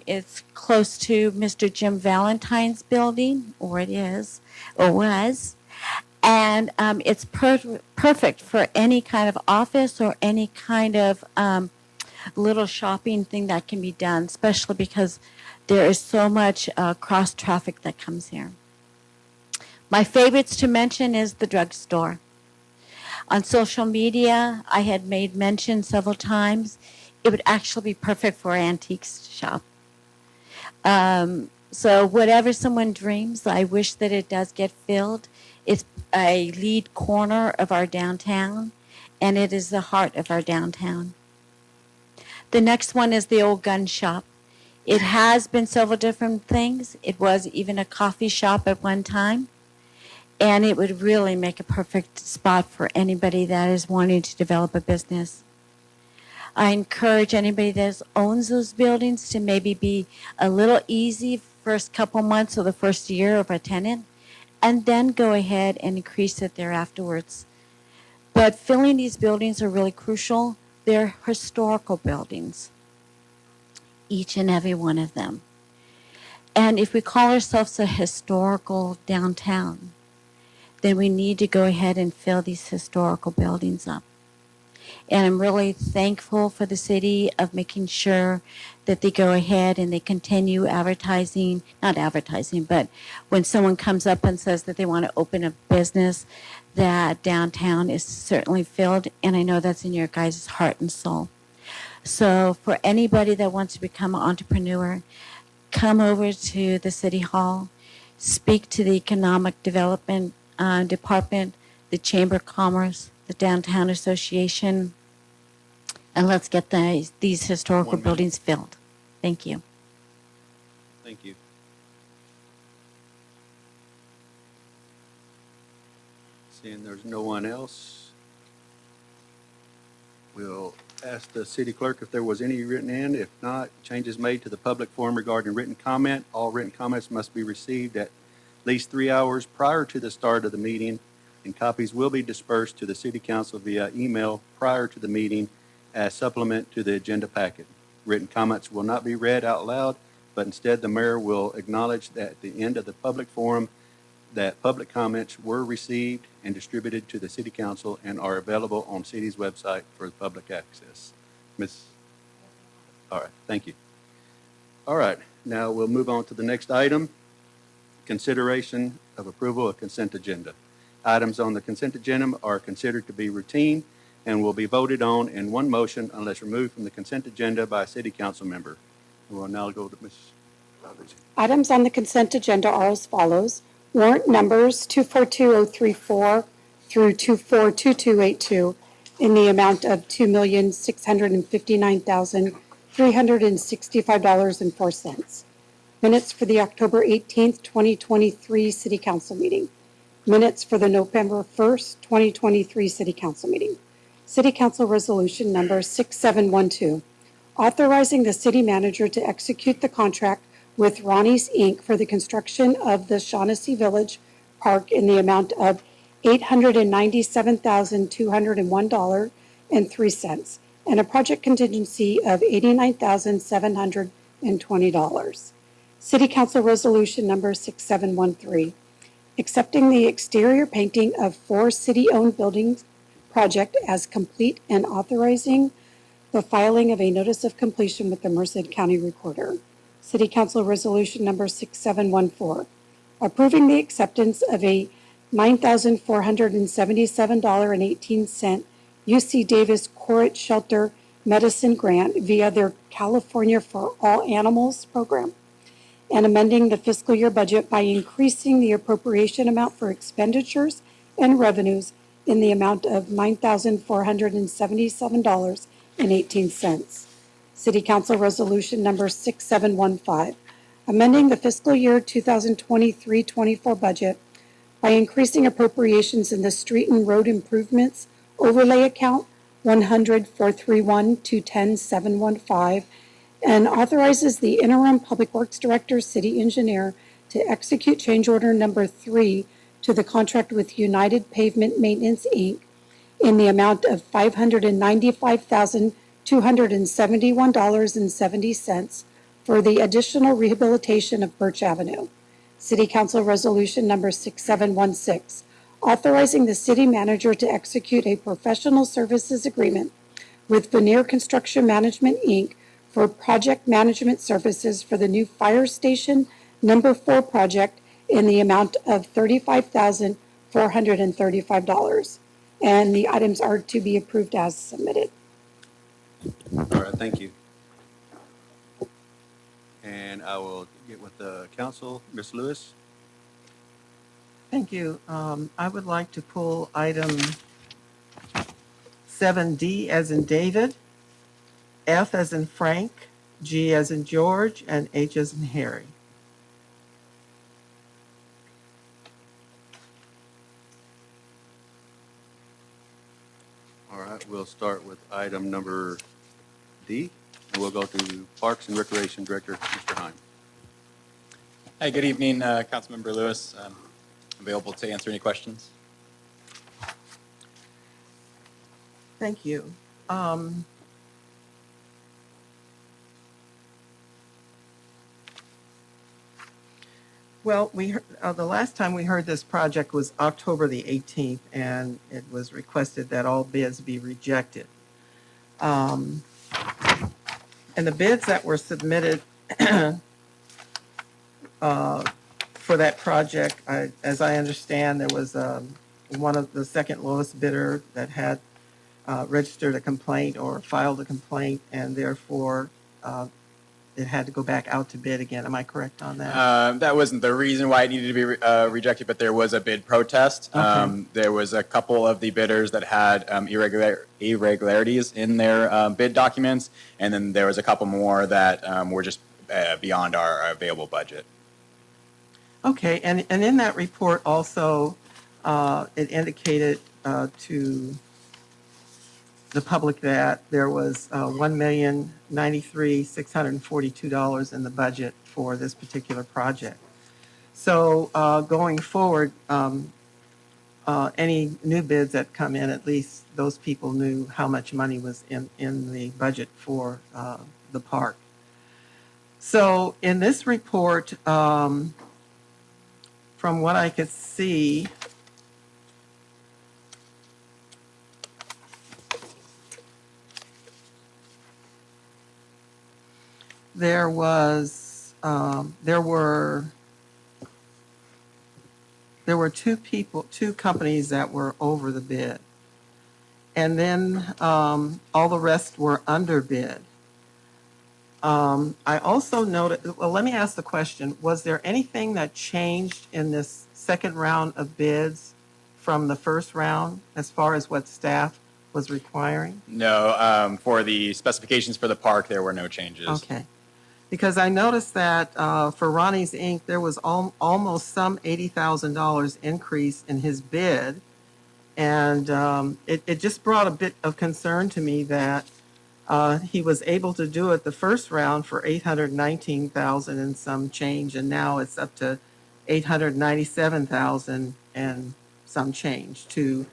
It's close to Mr. Jim Valentine's building, or it is, or was. And it's perfect for any kind of office or any kind of little shopping thing that can be done, especially because there is so much cross traffic that comes here. My favorites to mention is the drugstore. On social media, I had made mention several times. it would actually be perfect for an antiques shop. So whatever someone dreams, I wish that it does get filled. It's a lead corner of our downtown, and it is the heart of our downtown. The next one is the old gun shop. It has been several different things. It was even a coffee shop at one time, and it would really make a perfect spot for anybody that is wanting to develop a business. I encourage anybody that owns those buildings to maybe be a little easy first couple months or the first year of a tenant, and then go ahead and increase it there afterwards. But filling these buildings are really crucial. They're historical buildings, each and every one of them. And if we call ourselves a historical downtown, then we need to go ahead and fill these historical buildings up. And I'm really thankful for the city of making sure that they go ahead and they continue advertising, not advertising, but when someone comes up and says that they want to open a business, that downtown is certainly filled. And I know that's in your guys' heart and soul. So for anybody that wants to become an entrepreneur, come over to the City Hall, speak to the Economic Development Department, the Chamber of Commerce, the Downtown Association, and let's get these historical buildings filled. Thank you. Thank you. Seeing there's no one else, we'll ask the city clerk if there was any written in. If not, changes made to the public forum regarding written comment. All written comments must be received at least 3 hours prior to the start of the meeting, and copies will be dispersed to the city council via email prior to the meeting as supplement to the agenda packet. Written comments will not be read out loud, but instead the mayor will acknowledge that at the end of the public forum that public comments were received and distributed to the city council and are available on city's website for public access. All right, thank you. All right, now we'll move on to the next item, consideration of approval of consent agenda. Items on the consent agenda are considered to be routine and will be voted on in one motion unless removed from the consent agenda by a city council member. We'll now go to Ms. Roberts. Items on the consent agenda are as follows. Warrant numbers 242034 through 242282 in the amount of $2,659,365.04. Minutes for the October 18th, 2023 City Council meeting. Minutes for the November 1st, 2023 City Council meeting. City Council Resolution Number 6712, authorizing the city manager to execute the contract with Ronnie's Inc. for the construction of the Shaughnessy Village Park in the amount of $897,201.03 and a project contingency of $89,720. City Council Resolution Number 6713, accepting the exterior painting of 4 city-owned buildings project as complete and authorizing the filing of a notice of completion with the Merced County Recorder. City Council Resolution Number 6714, approving the acceptance of a $9,477.18 UC Davis Corrit Shelter Medicine Grant via their California for All Animals program, and amending the fiscal year budget by increasing the appropriation amount for expenditures and revenues in the amount of $9,477.18. City Council Resolution Number 6715, amending the fiscal year 2023-24 budget by increasing appropriations in the street and road improvements overlay account 100-431-210-715 and authorizes the interim Public Works Director, City Engineer, to execute change order number 3 to the contract with United Pavement Maintenance, Inc. in the amount of $595,271.70 for the additional rehabilitation of Birch Avenue. City Council Resolution Number 6716, authorizing the city manager to execute a professional services agreement with Veneer Construction Management, Inc. for project management services for the new fire station number 4 project in the amount of $35,435. And the items are to be approved as submitted. All right, thank you. And I will get with the council. Ms. Lewis? Thank you. I would like to pull item 7D as in David, F as in Frank, G as in George, and H as in Harry. All right, we'll start with item number D, and we'll go to Parks and Recreation Director, Mr. Heim. Hi, good evening, Councilmember Lewis. Available to answer any questions. Thank you. Well, the last time we heard this project was October the 18th, and it was requested that all bids be rejected. And the bids that were submitted for that project, as I understand, there was one of the second lowest bidder that had registered a complaint or filed a complaint, and therefore it had to go back out to bid again. Am I correct on that? That wasn't the reason why it needed to be rejected, but there was a bid protest. Okay. There was a couple of the bidders that had irregularities in their bid documents, and then there was a couple more that were just beyond our available budget. Okay, and in that report also, it indicated to the public that there was $1,093,642 in the budget for this particular project. So going forward, any new bids that come in, at least those people knew how much money was in the budget for the park. So in this report, from what I could see, there were two companies that were over the bid, and then all the rest were under bid. I also noted, well, let me ask the question, was there anything that changed in this second round of bids from the first round as far as what staff was requiring? No, for the specifications for the park, there were no changes. Okay. Because I noticed that for Ronnie's Inc., there was almost some $80,000 increase in his bid. And it just brought a bit of concern to me that he was able to do it the first round for $819,000 and some change, and now it's up to $897,000 and some change to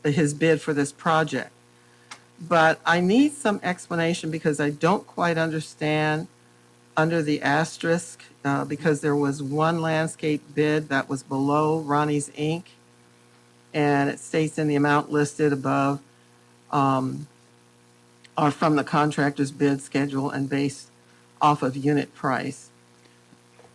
his bid for this project. But I need some explanation because I don't quite understand under the asterisk because there was one landscape bid that was below Ronnie's Inc. And it states in the amount listed above are from the contractor's bid schedule and based off of unit price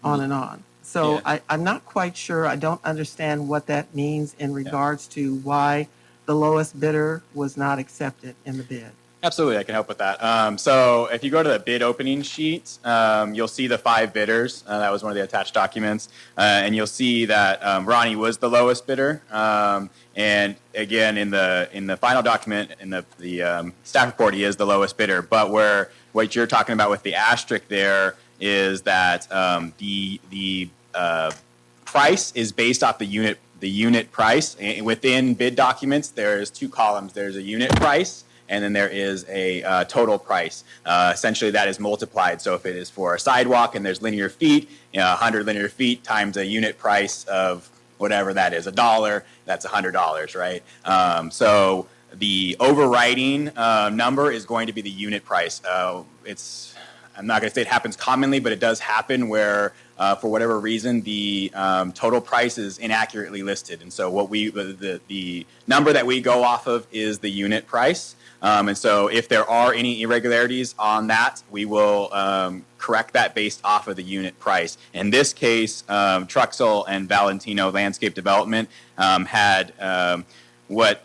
on and on. So yeah. I'm not quite sure. I don't understand what that means in regards to why the lowest bidder was not accepted in the bid. Absolutely, I can help with that. So if you go to the bid opening sheet, you'll see the 5 bidders. That was one of the attached documents. And you'll see that Ronnie was the lowest bidder. And again, in the final document, in the staff report, he is the lowest bidder. But what you're talking about with the asterisk there is that the price is based off the unit price. And within bid documents, there's 2 columns. There's a unit price, and then there is a total price. Essentially, that is multiplied. So if it is for a sidewalk and there's linear feet, 100 linear feet times a unit price of whatever that is, $1, that's $100, right? So the overriding number is going to be the unit price. I'm not going to say it happens commonly, but it does happen where, for whatever reason, the total price is inaccurately listed. And so the number that we go off of is the unit price. And so if there are any irregularities on that, we will correct that based off of the unit price. In this case, Truxell and Valentino Landscape Development had what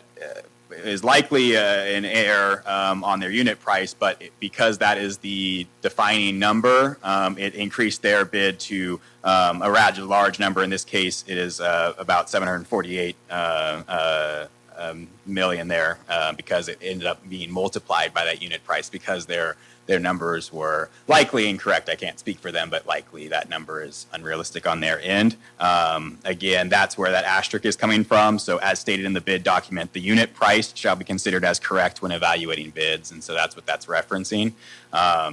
is likely an error on their unit price, but because that is the defining number, it increased their bid to a rather large number. In this case, it is about 748 million there because it ended up being multiplied by that unit price because their numbers were likely incorrect. I can't speak for them, but likely that number is unrealistic on their end. Again, that's where that asterisk is coming from. So as stated in the bid document, the unit price shall be considered as correct when evaluating bids. And so that's what that's referencing.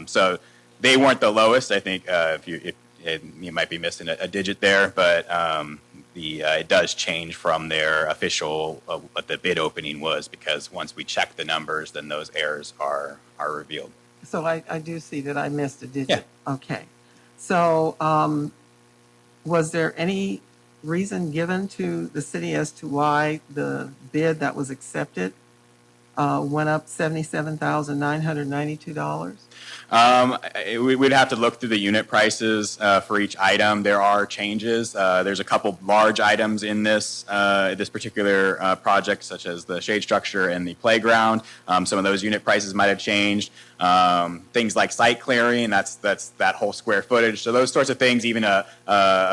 So they weren't the lowest. I think you might be missing a digit there, but it does change from their official what the bid opening was, because once we check the numbers, then those errors are revealed. So I do see that I missed a digit. Yeah. Okay. So was there any reason given to the city as to why the bid that was accepted went up $77,992? We'd have to look through the unit prices for each item. There are changes. There's a couple large items in this particular project, such as the shade structure and the playground. Some of those unit prices might have changed. Things like site clearing, that's that whole square footage. So those sorts of things, even a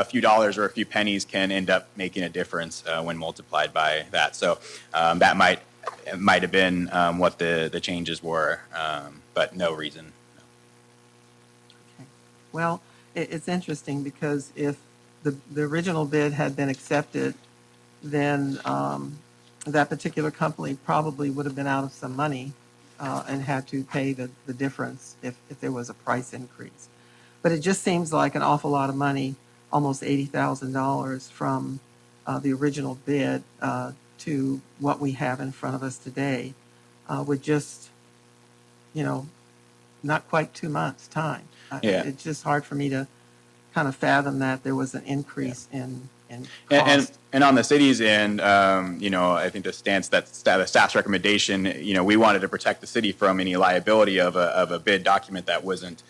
few dollars or a few pennies can end up making a difference when multiplied by that. So that might have been what the changes were, but no reason. Okay. Well, it's interesting because if the original bid had been accepted, then that particular company probably would have been out of some money and had to pay the difference if there was a price increase. But it just seems like an awful lot of money, almost $80,000 from the original bid to what we have in front of us today with just, not quite 2 months' time. Yeah. It's just hard for me to kind of fathom that there was an increase in cost. And on the city's end, I think the staff's recommendation, we wanted to protect the city from any liability of a bid document that wasn't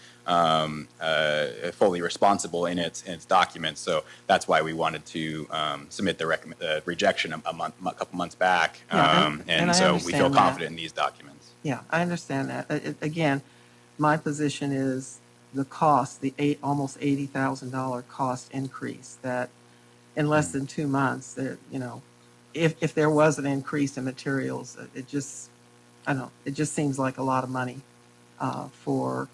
fully responsible in its documents. So that's why we wanted to submit the rejection a couple months back. And so we feel confident in these documents. Yeah, I understand that. Again, my position is the cost, almost $80,000 cost increase that in less than 2 months, if there was an increase in materials, it just seems like a lot of money for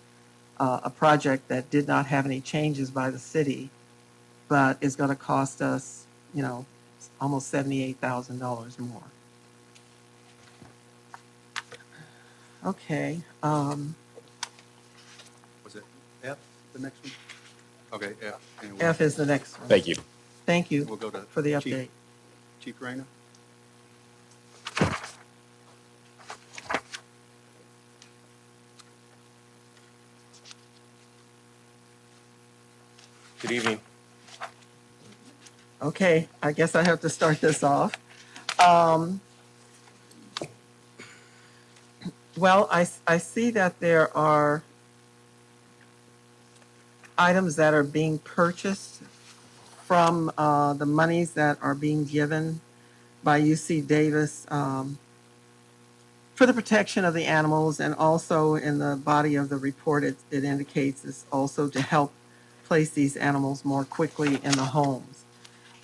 a project that did not have any changes by the city, but is going to cost us, almost $78,000 more. Okay. Was it F, the next one? Okay, F. Anyway. F is the next one. Thank you. Thank you We'll go to for the update. Chief Rayner. Good evening. Okay, I guess I have to start this off. Well, I see that there are items that are being purchased from the monies that are being given by UC Davis for the protection of the animals, and also in the body of the report it indicates is also to help place these animals more quickly in the homes.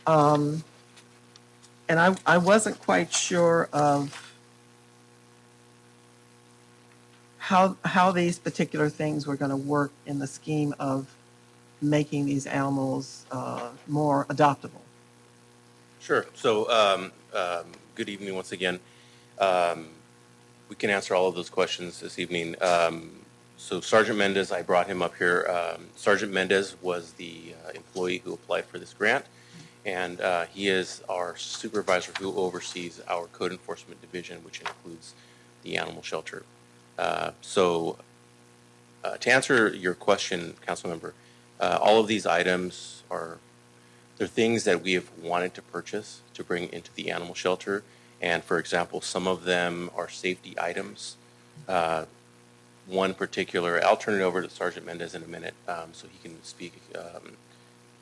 And I wasn't quite sure of how these particular things were going to work in the scheme of making these animals more adoptable. Sure. So good evening once again. We can answer all of those questions this evening. So Sergeant Mendez, I brought him up here. Sergeant Mendez was the employee who applied for this grant, and he is our supervisor who oversees our code enforcement division, which includes the animal shelter. So to answer your question, council member, all of these items they're things that we have wanted to purchase to bring into the animal shelter. And for example, some of them are safety items. One particular, I'll turn it over to Sergeant Mendez in a minute so he can speak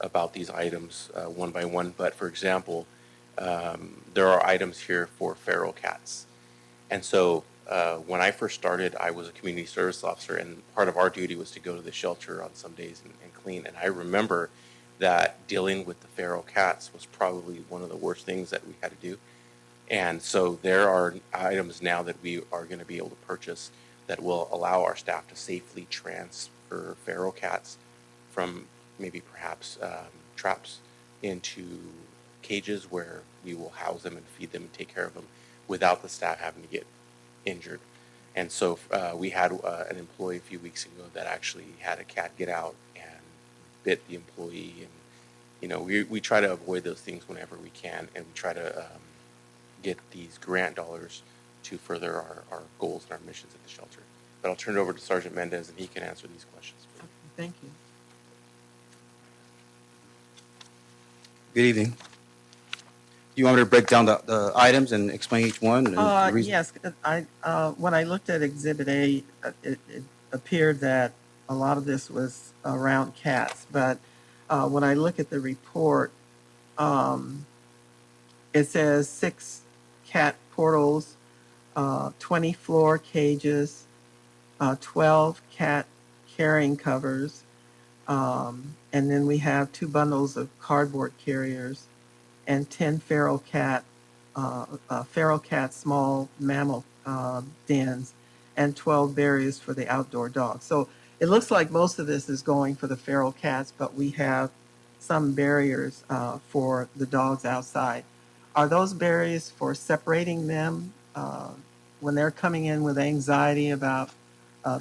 about these items one by one. But for example, there are items here for feral cats. And so when I first started, I was a community service officer, and part of our duty was to go to the shelter on some days and clean. And I remember that dealing with the feral cats was probably one of the worst things that we had to do. And so there are items now that we are going to be able to purchase that will allow our staff to safely transfer feral cats from maybe perhaps traps into cages where we will house them and feed them and take care of them without the staff having to get injured. And so we had an employee a few weeks ago that actually had a cat get out and bit the employee. And, you know, we try to avoid those things whenever we can, and we try to get these grant dollars to further our goals and our missions at the shelter. But I'll turn it over to Sergeant Mendez, and he can answer these questions. Thank you. Good evening. Do you want me to break down the items and explain each one? And the reason? Yes, when I looked at Exhibit A, it appeared that a lot of this was around cats, but when I look at the report, it says 6 cat portals, 20 floor cages, 12 cat carrying covers, and then we have 2 bundles of cardboard carriers and 10 feral cat small mammal dens, and 12 barriers for the outdoor dogs. So it looks like most of this is going for the feral cats, but we have some barriers for the dogs outside. Are those barriers for separating them when they're coming in with anxiety about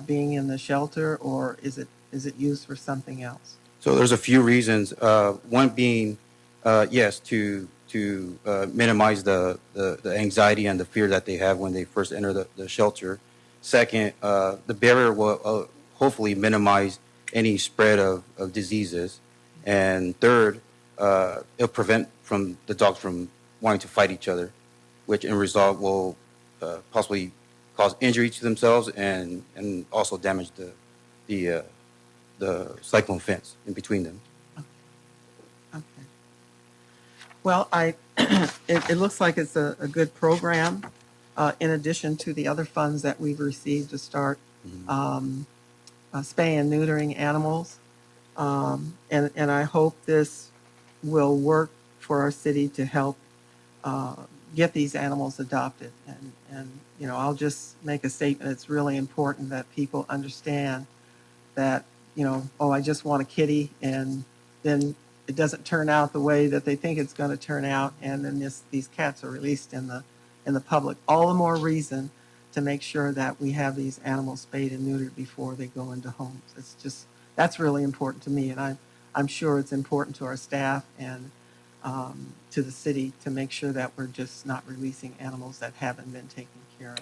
being in the shelter, or is it used for something else? So there's a few reasons. One being, yes, to minimize the anxiety and the fear that they have when they first enter the shelter. Second, the barrier will hopefully minimize any spread of diseases. And third, it'll prevent the dogs from wanting to fight each other, which in result will possibly cause injury to themselves and also damage the cyclone fence in between them. Okay. Well, it looks like it's a good program, in addition to the other funds that we've received to start spaying and neutering animals. And I hope this will work for our city to help get these animals adopted. And you know, I'll just make a statement. It's really important that people understand that, you know, oh, I just want a kitty, and then it doesn't turn out the way that they think it's going to turn out, and then these cats are released in the public. All the more reason to make sure that we have these animals spayed and neutered before they go into homes. That's really important to me, and I'm sure it's important to our staff and to the city to make sure that we're just not releasing animals that haven't been taken care of.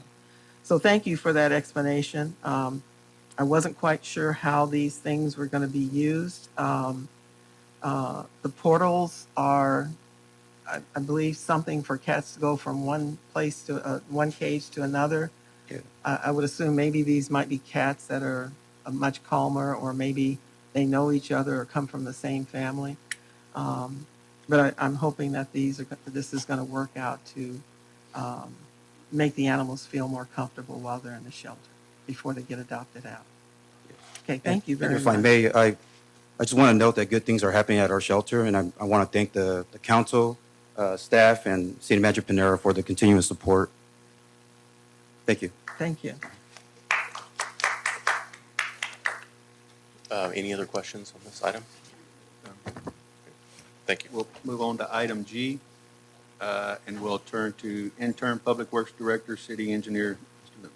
So thank you for that explanation. I wasn't quite sure how these things were going to be used. The portals are, I believe, something for cats to go from one place to one cage to another. Yeah. I would assume maybe these might be cats that are much calmer, or maybe they know each other or come from the same family. But I'm hoping that this is going to work out to make the animals feel more comfortable while they're in the shelter before they get adopted out. Okay, thank you very much. If I may, I just want to note that good things are happening at our shelter, and I want to thank the council, staff, and City Manager Pinero for the continuous support. Thank you. Thank you. Any other questions on this item? Thank you. We'll move on to item G, and we'll turn to Intern Public Works Director, City Engineer, Mr. Lewis.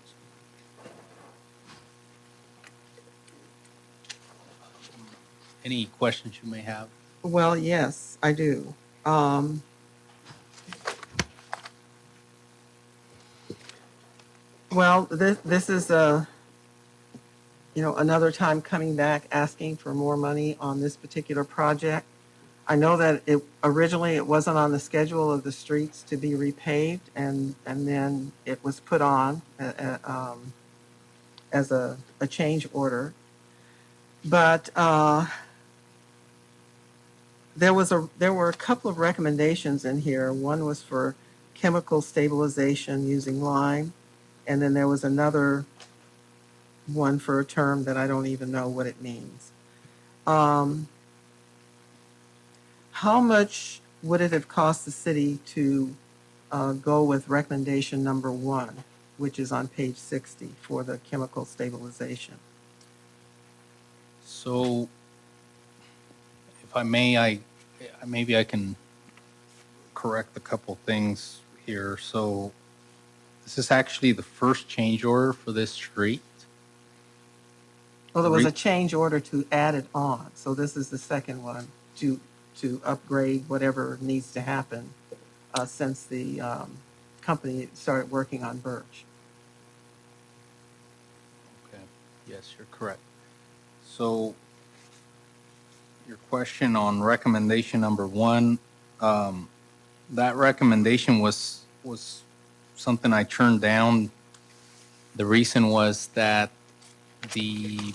Any questions you may have? Well, yes, I do. Well, this is another time coming back asking for more money on this particular project. I know that originally it wasn't on the schedule of the streets to be repaved, and then it was put on as a change order. But there were a couple of recommendations in here. One was for chemical stabilization using lime, and then there was another one for a term that I don't even know what it means. How much would it have cost the city to go with recommendation number 1, which is on page 60 for the chemical stabilization? So, if I may, maybe I can correct a couple things here. So, this is actually the first change order for this street. Well, there was a change order to add it on, so this is the second one to upgrade whatever needs to happen since the company started working on Birch. Okay. Yes, you're correct. So, your question on recommendation number 1, that recommendation was something I turned down. The reason was that the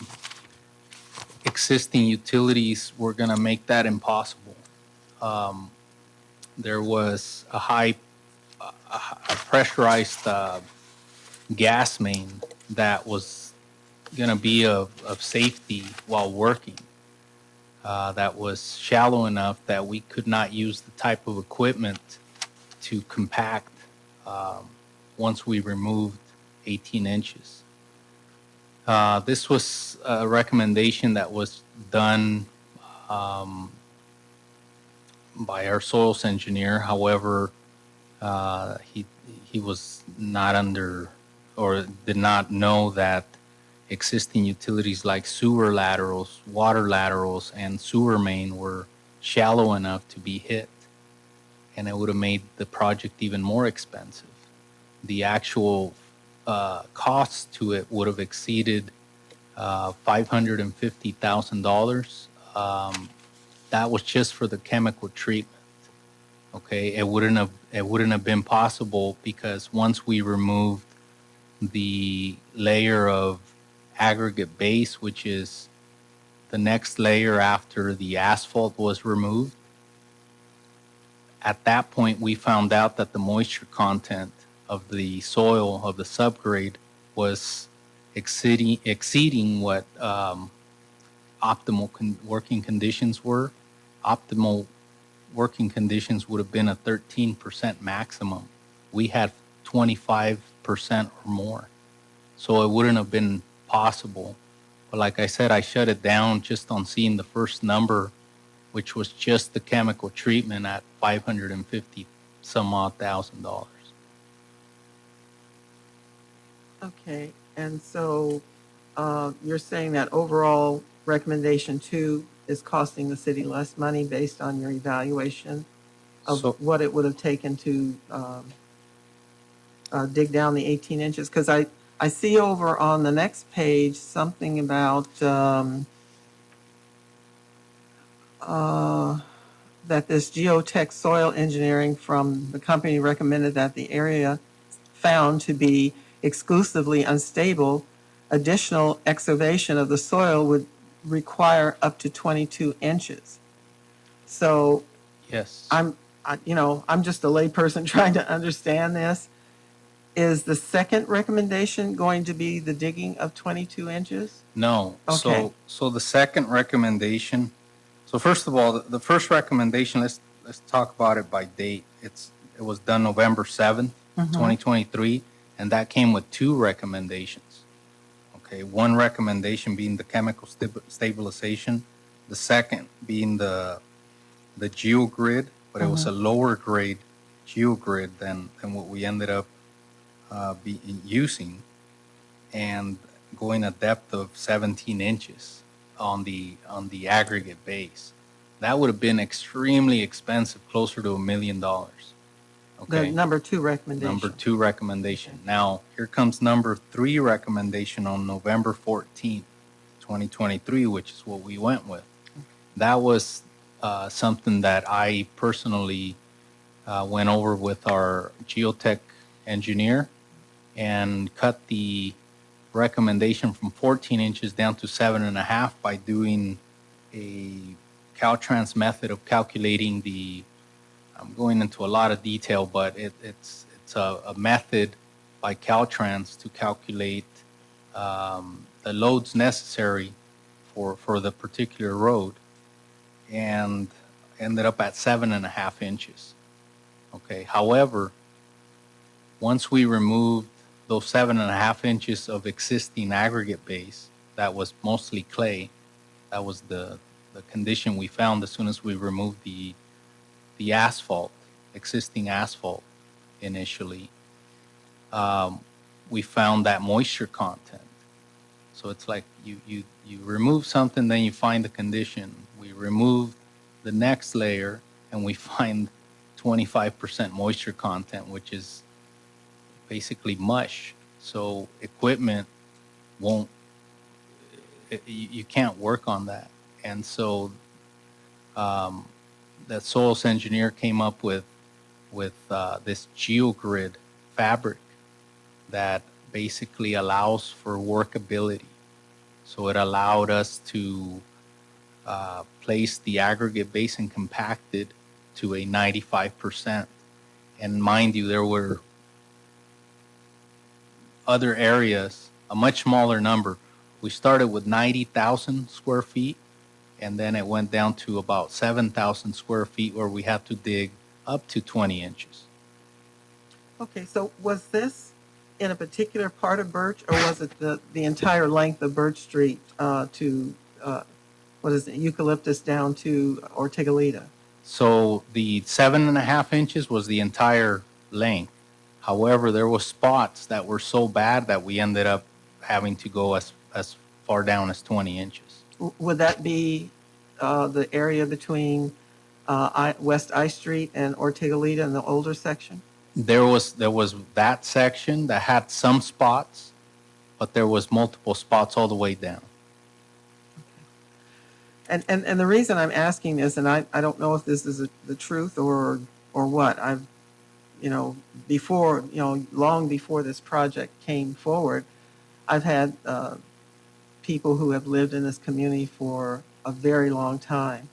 existing utilities were going to make that impossible. There was a pressurized gas main that was going to be of safety while working. That was shallow enough that we could not use the type of equipment to compact once we removed 18 inches. This was a recommendation that was done by our soils engineer. However, he was not under or did not know that existing utilities like sewer laterals, water laterals, and sewer main were shallow enough to be hit, and it would have made the project even more expensive. The actual cost to it would have exceeded $550,000. That was just for the chemical treatment. Okay, it wouldn't have been possible because once we removed the layer of aggregate base, which is the next layer after the asphalt was removed, at that point we found out that the moisture content of the soil of the subgrade was exceeding what optimal working conditions were. Optimal working conditions would have been a 13% maximum. We had 25% or more. So it wouldn't have been possible. But like I said, I shut it down just on seeing the first number, which was just the chemical treatment at $550 some odd thousand. Okay, and so you're saying that overall recommendation 2 is costing the city less money based on your evaluation of what it would have taken to dig down the 18 inches? Because I see over on the next page something about that this geotech soil engineering from the company recommended that the area found to be exclusively unstable, additional excavation of the soil would require up to 22 inches. So yes, I'm just a layperson trying to understand this. Is the second recommendation going to be the digging of 22 inches? No. Okay. So the second recommendation. So first of all, the first recommendation. Let's talk about it by date. It was done November 7th, 2023, and that came with 2 recommendations. Okay, one recommendation being the chemical stabilization, the second being the geogrid, but it was a lower grade geogrid than what we ended up using, and going a depth of 17 inches on the aggregate base. That would have been extremely expensive, closer to $1 million. Okay. The number 2 recommendation. Number 2 recommendation. Now, here comes number 3 recommendation on November 14th, 2023, which is what we went with. That was something that I personally went over with our geotech engineer and cut the recommendation from 14 inches down to 7.5 by doing a Caltrans method of calculating the, I'm going into a lot of detail, but it's a method by Caltrans to calculate the loads necessary for the particular road, and ended up at 7.5 inches. Okay. However, once we removed those 7.5 inches of existing aggregate base, that was mostly clay. That was the condition we found as soon as we removed the asphalt, existing asphalt initially. We found that moisture content. So it's like you remove something, then you find the condition. We remove the next layer, and we find 25% moisture content, which is basically mush. So equipment won't, you can't work on that. And so the soils engineer came up with this geogrid fabric that basically allows for workability. So it allowed us to place the aggregate base and compact it to a 95%. And mind you, there were other areas, a much smaller number. We started with 90,000 square feet, and then it went down to about 7,000 square feet where we had to dig up to 20 inches. Okay, so was this in a particular part of Birch, or was it the entire length of Birch Street to, what is it, Eucalyptus down to Ortegalita? So the 7.5 inches was the entire length. However, there were spots that were so bad that we ended up having to go as far down as 20 inches. Would that be the area between West I Street and Ortegalita in the older section? There was that section that had some spots, but there was multiple spots all the way down. And the reason I'm asking this, and I don't know if this is the truth or what, I've, before, long before this project came forward, I've had people who have lived in this community for a very long time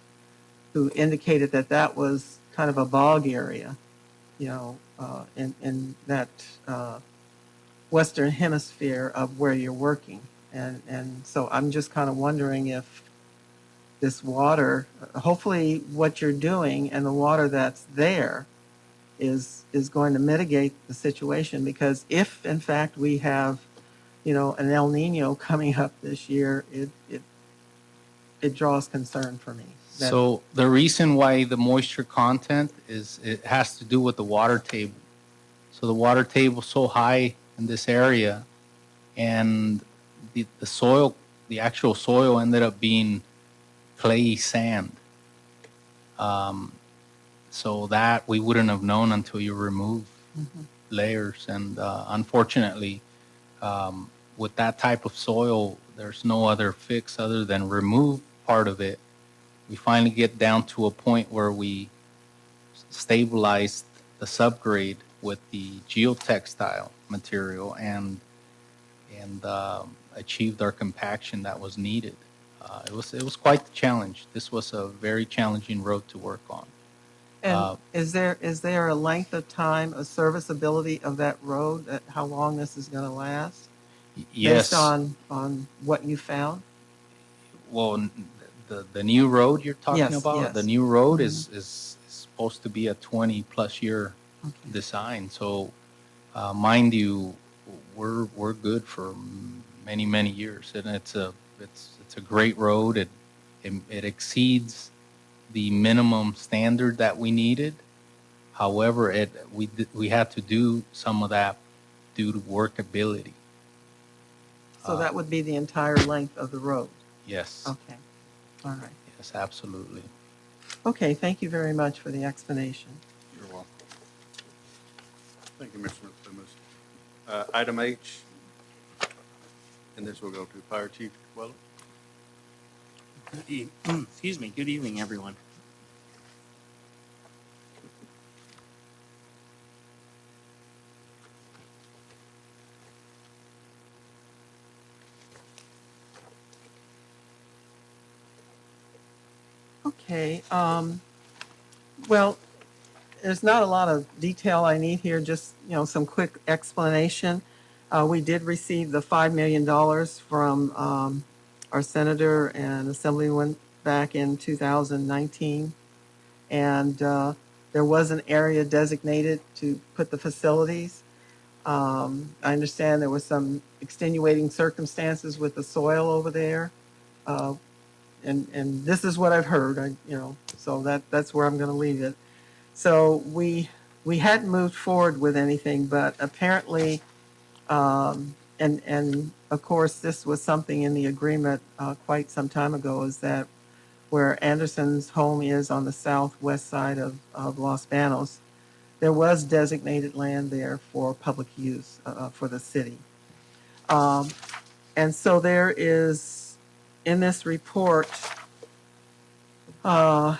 who indicated that was kind of a bog area, in that western hemisphere of where you're working. And so I'm just kind of wondering if this water, hopefully what you're doing and the water that's there is going to mitigate the situation, because if in fact we have, an El Nino coming up this year, it draws concern for me. So the reason why the moisture content is, it has to do with the water table. So the water table is so high in this area, and the soil, the actual soil ended up being clay sand. So that we wouldn't have known until you remove layers. And unfortunately, with that type of soil, there's no other fix other than remove part of it. We finally get down to a point where we stabilized the subgrade with the geotextile material and achieved our compaction that was needed. It was quite the challenge. This was a very challenging road to work on. And is there a length of time, a serviceability of that road, that how long this is going to last? Yes. Based on what you found? Well, the new road you're talking about, yes. the new road is supposed to be a 20-plus year design. So, mind you, we're good for many years, and it's a great road. It exceeds the minimum standard that we needed. However, we had to do some of that due to workability. So that would be the entire length of the road? Yes. Okay. All right. Yes, absolutely. Okay, thank you very much for the explanation. You're welcome. Thank you, Mr. Loomis. Item H, and this will go to Fire Chief Queller. Excuse me. Good evening, everyone. Okay. Well, there's not a lot of detail I need here, just, some quick explanation. We did receive the $5 million from our senator and assemblyman back in 2019. And there was an area designated to put the facilities. I understand there was some extenuating circumstances with the soil over there. And this is what I've heard, so that's where I'm going to leave it. So we hadn't moved forward with anything, but apparently, and of course, this was something in the agreement quite some time ago, is that where Anderson's home is on the southwest side of Los Banos, there was designated land there for public use for the city. And so there is, in this report, where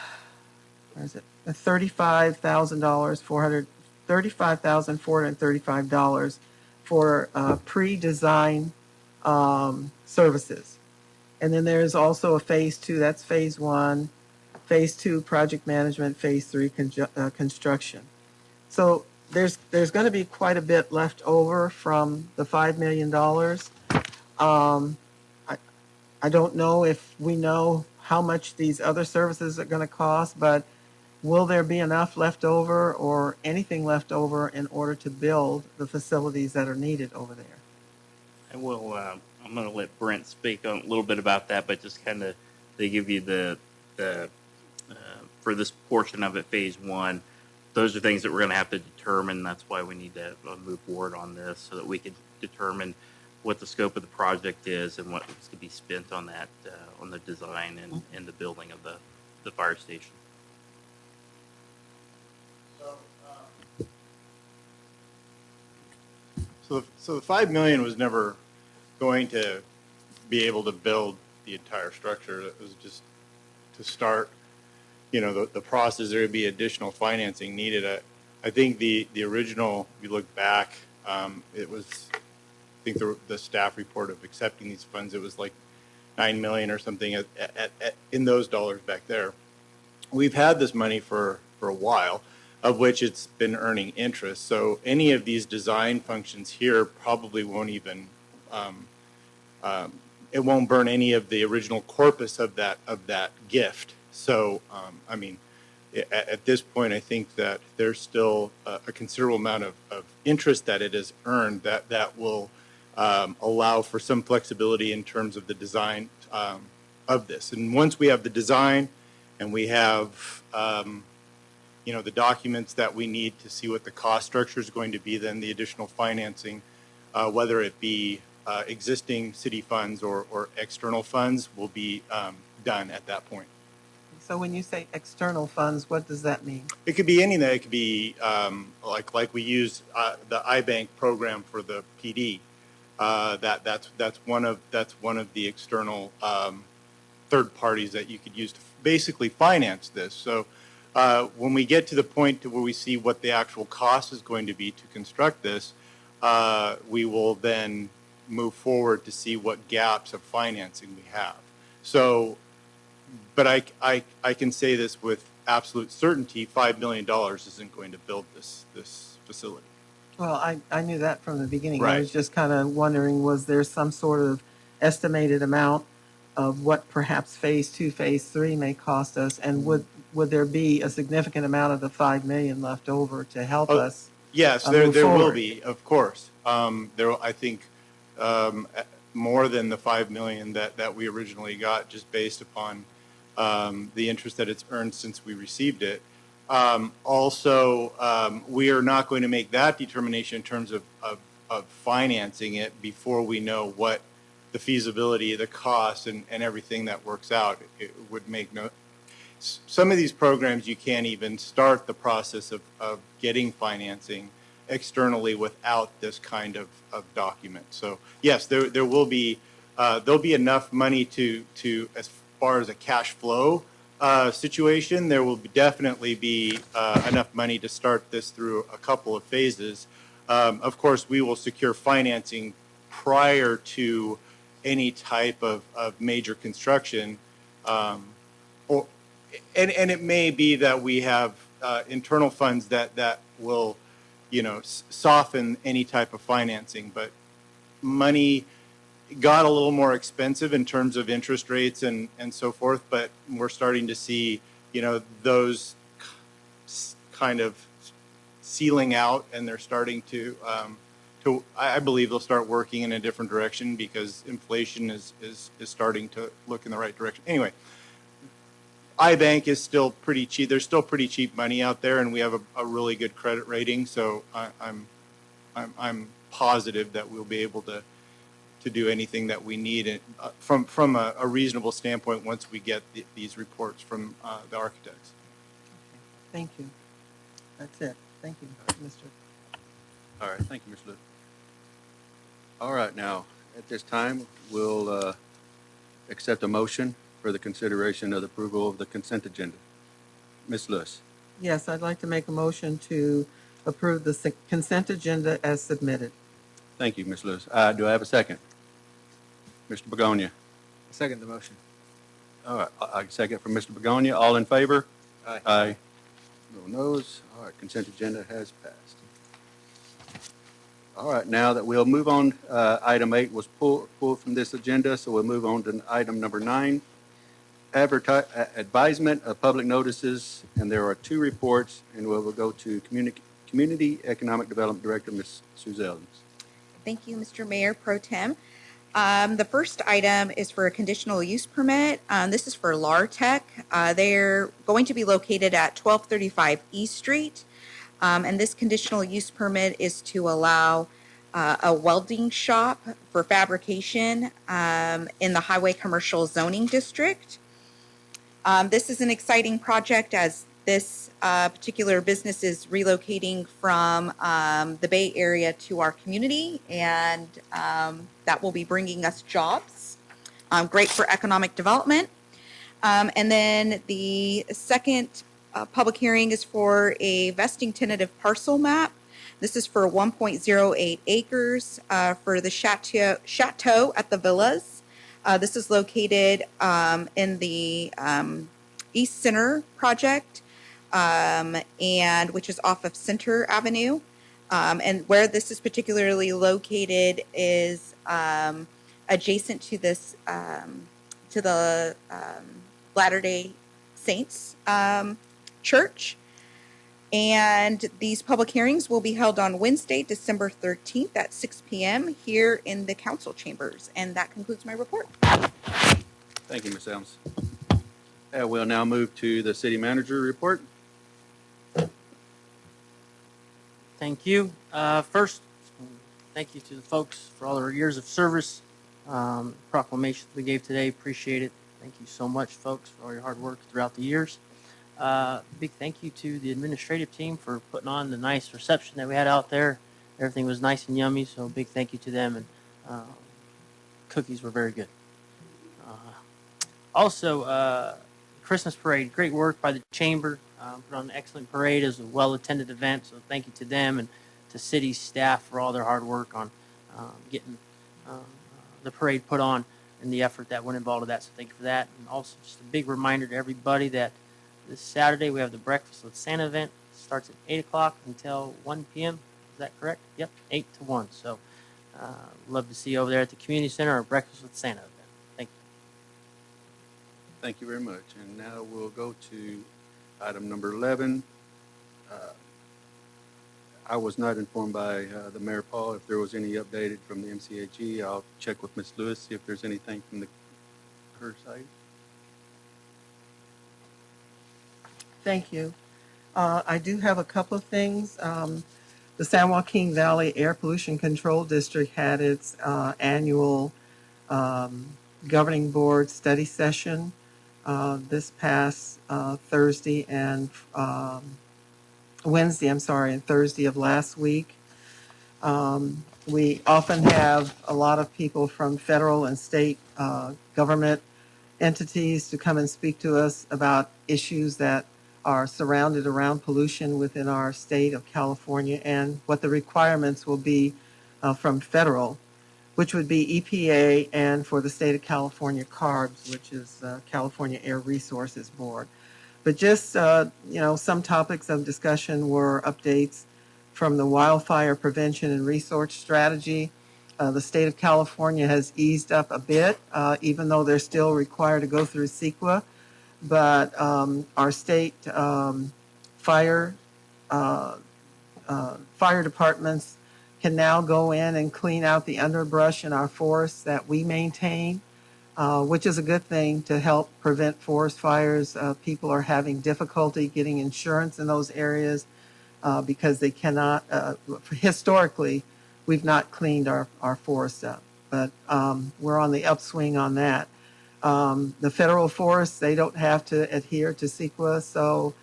is it? $35,435 for pre-design services. And then there's also a phase 2, that's phase 1, phase 2 project management, phase 3 construction. So there's going to be quite a bit left over from the $5 million. I don't know if we know how much these other services are going to cost, but will there be enough left over or anything left over in order to build the facilities that are needed over there? I will. I'm going to let Brent speak a little bit about that, but just kind of to give you the for this portion of it, phase 1. Those are things that we're going to have to determine. That's why we need to move forward on this, so that we can determine what the scope of the project is and what is to be spent on that, on the design and the building of the fire station. So the $5 million was never going to be able to build the entire structure. It was just to start, the process. There would be additional financing needed. I think the original, if you look back, it was, I think the staff report of accepting these funds, it was like $9 million or something in those dollars back there. We've had this money for a while, of which it's been earning interest. So any of these design functions here probably won't even, it won't burn any of the original corpus of that gift. So, at this point, I think that there's still a considerable amount of interest that it has earned that will allow for some flexibility in terms of the design of this. And once we have the design and we have the documents that we need to see what the cost structure is going to be, then the additional financing, whether it be existing city funds or external funds, will be done at that point. So when you say external funds, what does that mean? It could be anything. It could be like we use the iBank program for the PD. That's one of the external third parties that you could use to basically finance this. So when we get to the point to where we see what the actual cost is going to be to construct this, we will then move forward to see what gaps of financing we have. So, but I can say this with absolute certainty: $5 million isn't going to build this facility. Well, I knew that from the beginning. Right. I was just kind of wondering, was there some sort of estimated amount of what perhaps phase 2, phase 3 may cost us, and would there be a significant amount of the $5 million left over to help us? Yes, there will be, of course. I think more than the $5 million that we originally got, just based upon the interest that it's earned since we received it. Also, we are not going to make that determination in terms of financing it before we know what the feasibility, the cost, and everything that works out. It would make no. Some of these programs, you can't even start the process of getting financing externally without this kind of document. So yes, there will be there'll be enough money to as far as a cash flow situation. There will definitely be enough money to start this through a couple of phases. Of course, we will secure financing prior to any type of major construction, and it may be that we have internal funds that will, soften any type of financing. But money got a little more expensive in terms of interest rates and so forth, but we're starting to see, those kind of sealing out, and they're starting to I believe they'll start working in a different direction because inflation is starting to look in the right direction. Anyway, iBank is still pretty cheap. There's still pretty cheap money out there, and we have a really good credit rating. So I'm positive that we'll be able to do anything that we need from a reasonable standpoint once we get these reports from the architects. Thank you. That's it. Thank you, Mr. All right, thank you, Ms. Lewis. All right, now, at this time, we'll accept a motion for the consideration of the approval of the consent agenda. Ms. Lewis. Yes, I'd like to make a motion to approve the consent agenda as submitted. Thank you, Ms. Lewis. Do I have a second? Mr. Begonia. Second the motion. All right, I second from Mr. Begonia. All in favor? Aye. Aye. No noes. All right, consent agenda has passed. All right, now that we'll move on, item 8 was pulled from this agenda, so we'll move on to item number 9, advisement of public notices, and there are 2 reports, and we will go to Community Economic Development Director, Ms. Suzelle. Thank you, Mr. Mayor Pro Tem. The first item is for a conditional use permit. This is for LARTech. They're going to be located at 1235 East Street. And this conditional use permit is to allow a welding shop for fabrication in the Highway Commercial Zoning District. This is an exciting project as this particular business is relocating from the Bay Area to our community, and that will be bringing us jobs. Great for economic development. And then the second public hearing is for a vesting tentative parcel map. This is for 1.08 acres for the chateau at the villas. This is located in the East Center project, and which is off of Center Avenue. And where this is particularly located is adjacent to this to the Latter-day Saints Church. And these public hearings will be held on Wednesday, December 13th at 6 p.m. here in the council chambers. And that concludes my report. Thank you, Ms. Elms. We'll now move to the city manager report. Thank you. First, thank you to the folks for all their years of service. Proclamations we gave today, appreciate it. Thank you so much, folks, for all your hard work throughout the years. Big thank you to the administrative team for putting on the nice reception that we had out there. Everything was nice and yummy, so big thank you to them. And cookies were very good. Also, Christmas parade, great work by the chamber. Put on an excellent parade. It was a well-attended event, so thank you to them and to city staff for all their hard work on getting the parade put on and the effort that went involved with that, so thank you for that. And also just a big reminder to everybody that this Saturday we have the Breakfast with Santa event. It starts at 8 o'clock until 1 p.m. Is that correct? Yep, 8 to 1. So love to see you over there at the community center or Breakfast with Santa event. Thank you. Thank you very much. And now we'll go to item number 11. I was not informed by the Mayor Paul if there was any updated from the MCAG. I'll check with Ms. Lewis, see if there's anything from her side. Thank you. I do have a couple of things. The San Joaquin Valley Air Pollution Control District had its annual governing board study session this past Thursday and Wednesday, and Thursday of last week. We often have a lot of people from federal and state government entities to come and speak to us about issues that are surrounded around pollution within our state of California and what the requirements will be from federal, which would be EPA, and for the state of California, CARBs, which is California Air Resources Board. But just, some topics of discussion were updates from the wildfire prevention and resource strategy. The state of California has eased up a bit, even though they're still required to go through CEQA. But our state fire departments can now go in and clean out the underbrush in our forests that we maintain, which is a good thing to help prevent forest fires. People are having difficulty getting insurance in those areas because they cannot, historically, we've not cleaned our forests up. But we're on the upswing on that. The federal forests, they don't have to adhere to CEQA, so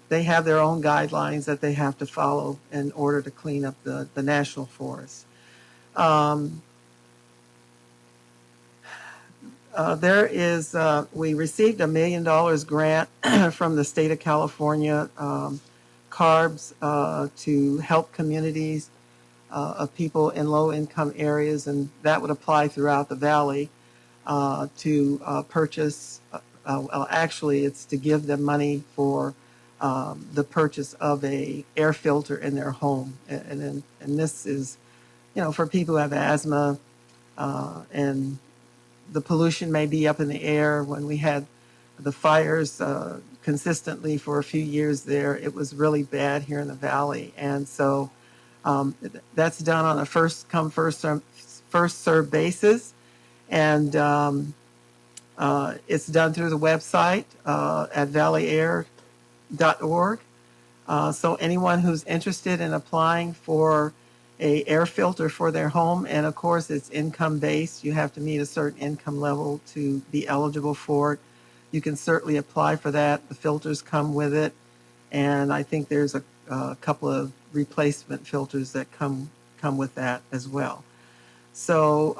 they have their own guidelines that they have to follow in order to clean up the national forests. We received $1 million grant from the state of California, CARBS, to help communities of people in low-income areas, and that would apply throughout the valley to purchase. Actually, it's to give them money for the purchase of a air filter in their home, and this is, for people who have asthma, and the pollution may be up in the air. When we had the fires consistently for a few years there, it was really bad here in the valley, and so that's done on a first come first served basis, and it's done through the website at valleyair.org. So anyone who's interested in applying for a air filter for their home, and of course it's income based, you have to meet a certain income level to be eligible for it. You can certainly apply for that. The filters come with it, and I think there's a couple of replacement filters that come with that as well. So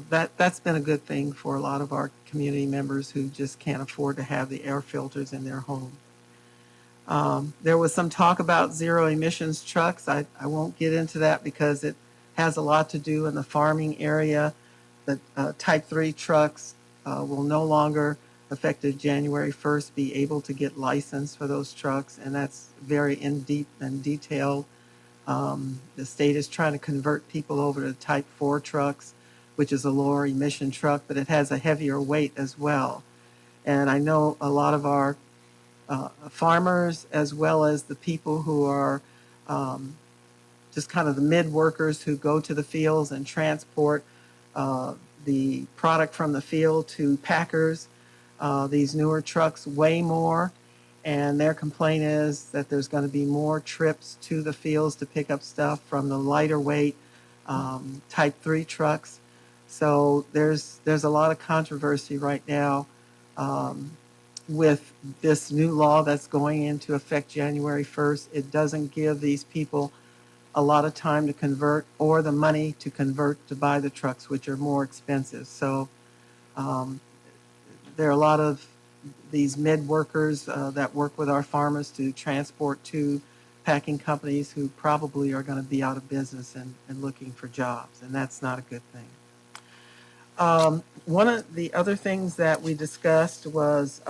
that's been a good thing for a lot of our community members who just can't afford to have the air filters in their home. There was some talk about zero emissions trucks. I won't get into that because it has a lot to do in the farming area. The Type 3 trucks will no longer, effective January 1st, be able to get licensed for those trucks, and that's very in deep and detailed. The state is trying to convert people over to Type 4 trucks, which is a lower emission truck, but it has a heavier weight as well. And I know a lot of our farmers, as well as the people who are just kind of the mid workers who go to the fields and transport the product from the field to packers. These newer trucks weigh more, and their complaint is that there's going to be more trips to the fields to pick up stuff from the lighter weight Type 3 trucks. So there's a lot of controversy right now with this new law that's going into effect January 1st. It doesn't give these people a lot of time to convert or the money to convert to buy the trucks, which are more expensive. So there are a lot of these mid workers that work with our farmers to transport to packing companies who probably are going to be out of business and looking for jobs, and that's not a good thing. One of the other things that we discussed was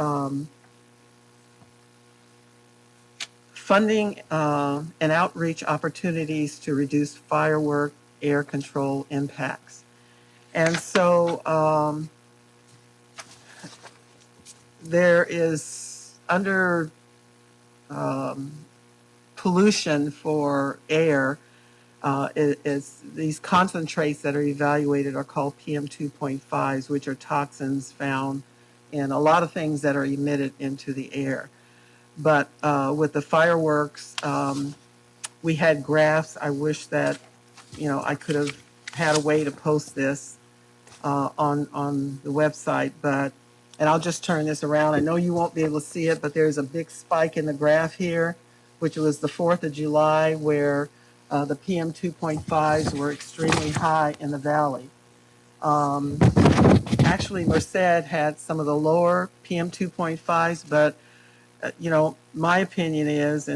funding and outreach opportunities to reduce firework air control impacts. And so there is under pollution for air, these concentrates that are evaluated are called PM 2.5s, which are toxins found in a lot of things that are emitted into the air. But with the fireworks, we had graphs. I wish that, I could have had a way to post this on the website, and I'll just turn this around. I know you won't be able to see it, but there's a big spike in the graph here, which was the 4th of July, where the PM 2.5s were extremely high in the valley. Actually, Merced had some of the lower PM 2.5s, but my opinion is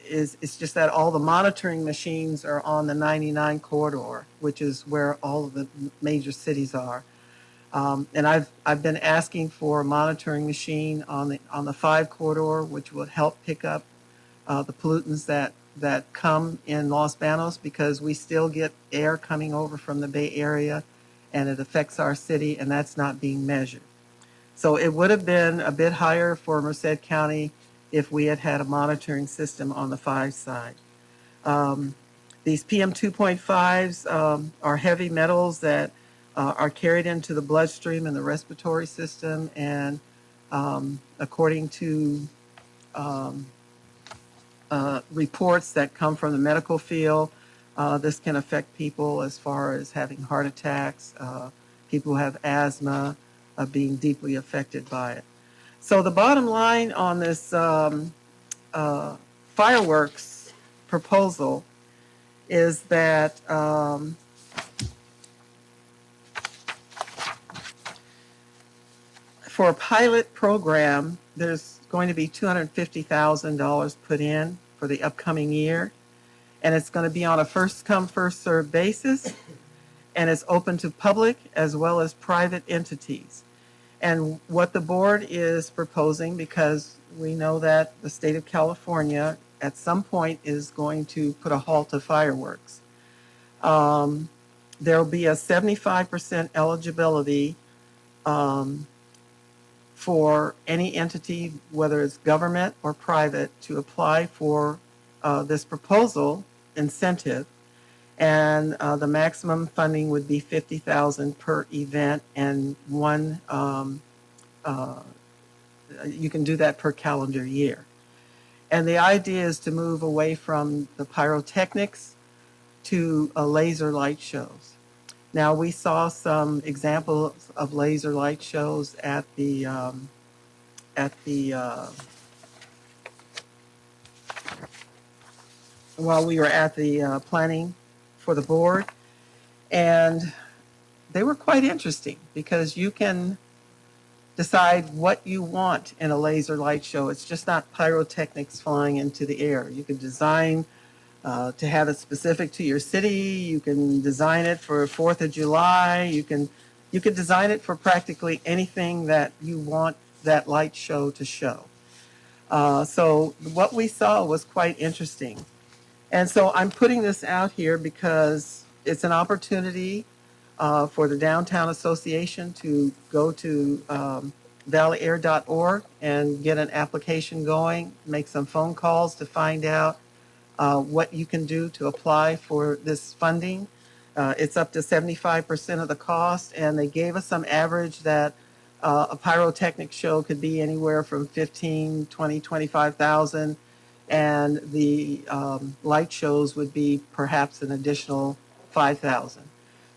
it's just that all the monitoring machines are on the 99 corridor, which is where all of the major cities are. And I've been asking for a monitoring machine on the 5 corridor, which would help pick up the pollutants that come in Los Banos, because we still get air coming over from the Bay Area, and it affects our city, and that's not being measured. So it would have been a bit higher for Merced County if we had had a monitoring system on the 5 side. These PM 2.5s are heavy metals that are carried into the bloodstream and the respiratory system, and according to reports that come from the medical field, this can affect people as far as having heart attacks, people who have asthma, being deeply affected by it. So the bottom line on this fireworks proposal is that for a pilot program, there's going to be $250,000 put in for the upcoming year, and it's going to be on a first-come, first-served basis, and it's open to public as well as private entities. And what the board is proposing, because we know that the state of California at some point is going to put a halt to fireworks. There will be a 75% eligibility for any entity, whether it's government or private, to apply for this proposal incentive. And the maximum funding would be $50,000 per event, and you can do that per calendar year. And the idea is to move away from the pyrotechnics to laser light shows. Now, we saw some examples of laser light shows at the while we were at the planning for the board, and they were quite interesting because you can decide what you want in a laser light show. It's just not pyrotechnics flying into the air. You can design to have it specific to your city. You can design it for 4th of July. You can design it for practically anything that you want that light show to show. So what we saw was quite interesting. And so I'm putting this out here because it's an opportunity for the Downtown Association to go to valleyair.org and get an application going, make some phone calls to find out what you can do to apply for this funding. It's up to 75% of the cost, and they gave us some average that a pyrotechnic show could be anywhere from 15, 20, 25,000, and the light shows would be perhaps an additional 5,000.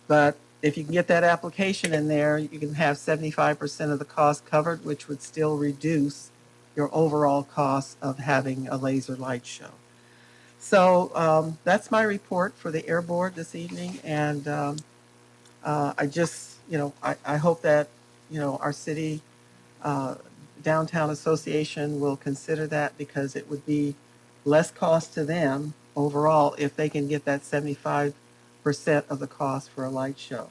But if you can get that application in there, you can have 75% of the cost covered, which would still reduce your overall cost of having a laser light show. So that's my report for the Air Board this evening, and I just, I hope that, our city Downtown Association will consider that, because it would be less cost to them overall if they can get that 75% of the cost for a light show.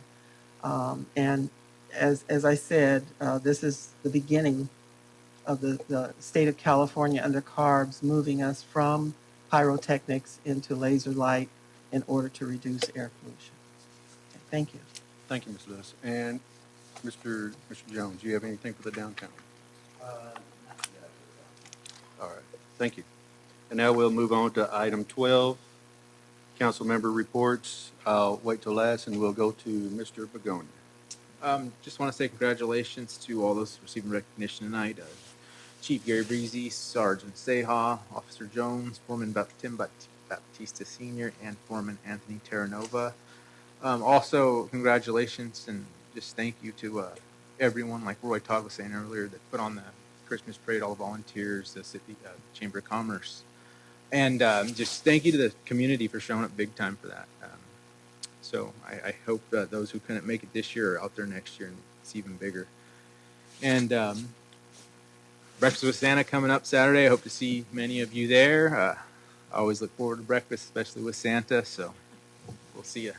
And as I said, this is the beginning of the state of California under CARBs moving us from pyrotechnics into laser light in order to reduce air pollution. Okay, thank you. Thank you, Ms. Lewis. And Mr. Jones, do you have anything for the downtown? All right, thank you. And now we'll move on to item 12, council member reports. I'll wait till last, and we'll go to Mr. Begonia. Just want to say congratulations to all those receiving recognition tonight. Chief Gary Breezy, Sergeant Seha, Officer Jones, Foreman Tim Baptista Sr., and Foreman Anthony Terranova. Also, congratulations and just thank you to everyone, like Roy Todd was saying earlier, that put on the Christmas parade, all the volunteers, the city Chamber of Commerce. And just thank you to the community for showing up big time for that. So I hope those who couldn't make it this year are out there next year, and it's even bigger. And Breakfast with Santa coming up Saturday. I hope to see many of you there. I always look forward to breakfast, especially with Santa. So we'll see you.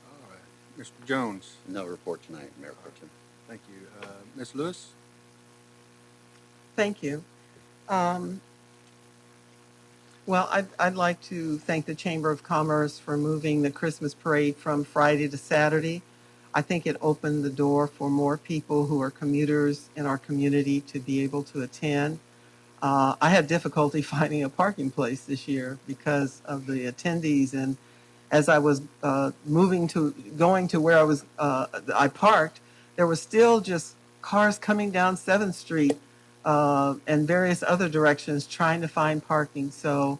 All right. Mr. Jones? No report tonight, Mayor Pro Tem. Thank you. Ms. Lewis? Thank you. Well, I'd like to thank the Chamber of Commerce for moving the Christmas parade from Friday to Saturday. I think it opened the door for more people who are commuters in our community to be able to attend. I had difficulty finding a parking place this year because of the attendees, and as I was going to where I parked, there were still just cars coming down 7th Street and various other directions trying to find parking. So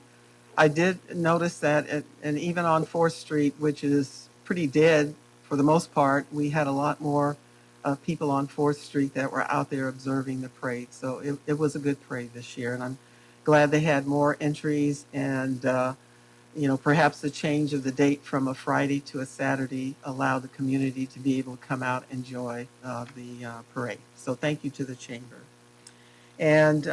I did notice that, and even on 4th Street, which is pretty dead for the most part, we had a lot more people on 4th Street that were out there observing the parade. So it was a good parade this year, and I'm glad they had more entries, and perhaps the change of the date from a Friday to a Saturday allowed the community to be able to come out and enjoy the parade. So thank you to the Chamber. And,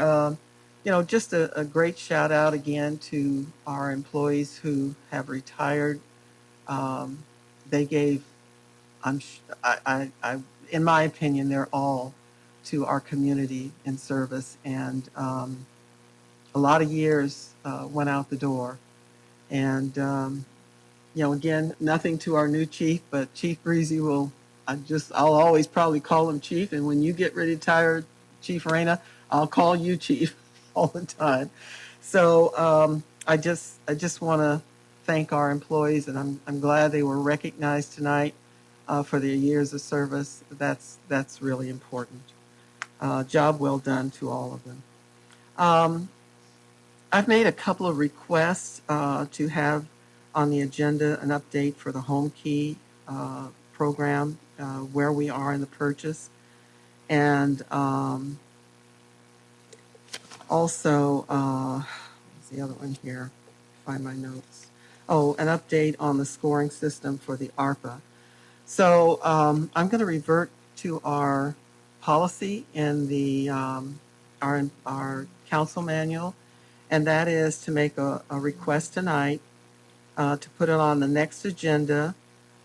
just a great shout out again to our employees who have retired. They gave, in my opinion, they're all to our community in service. And a lot of years went out the door. And, again, nothing to our new chief, but Chief Breezy I'll always probably call him Chief. And when you get ready to retire, Chief Reyna, I'll call you Chief all the time. So I just want to thank our employees, and I'm glad they were recognized tonight for their years of service. That's really important. Job well done to all of them. I've made a couple of requests to have on the agenda an update for the Home Key program, where we are in the purchase. And also, what's the other one here? Find my notes. Oh, an update on the scoring system for the ARPA. So I'm going to revert to our policy in the our council manual, and that is to make a request tonight to put it on the next agenda,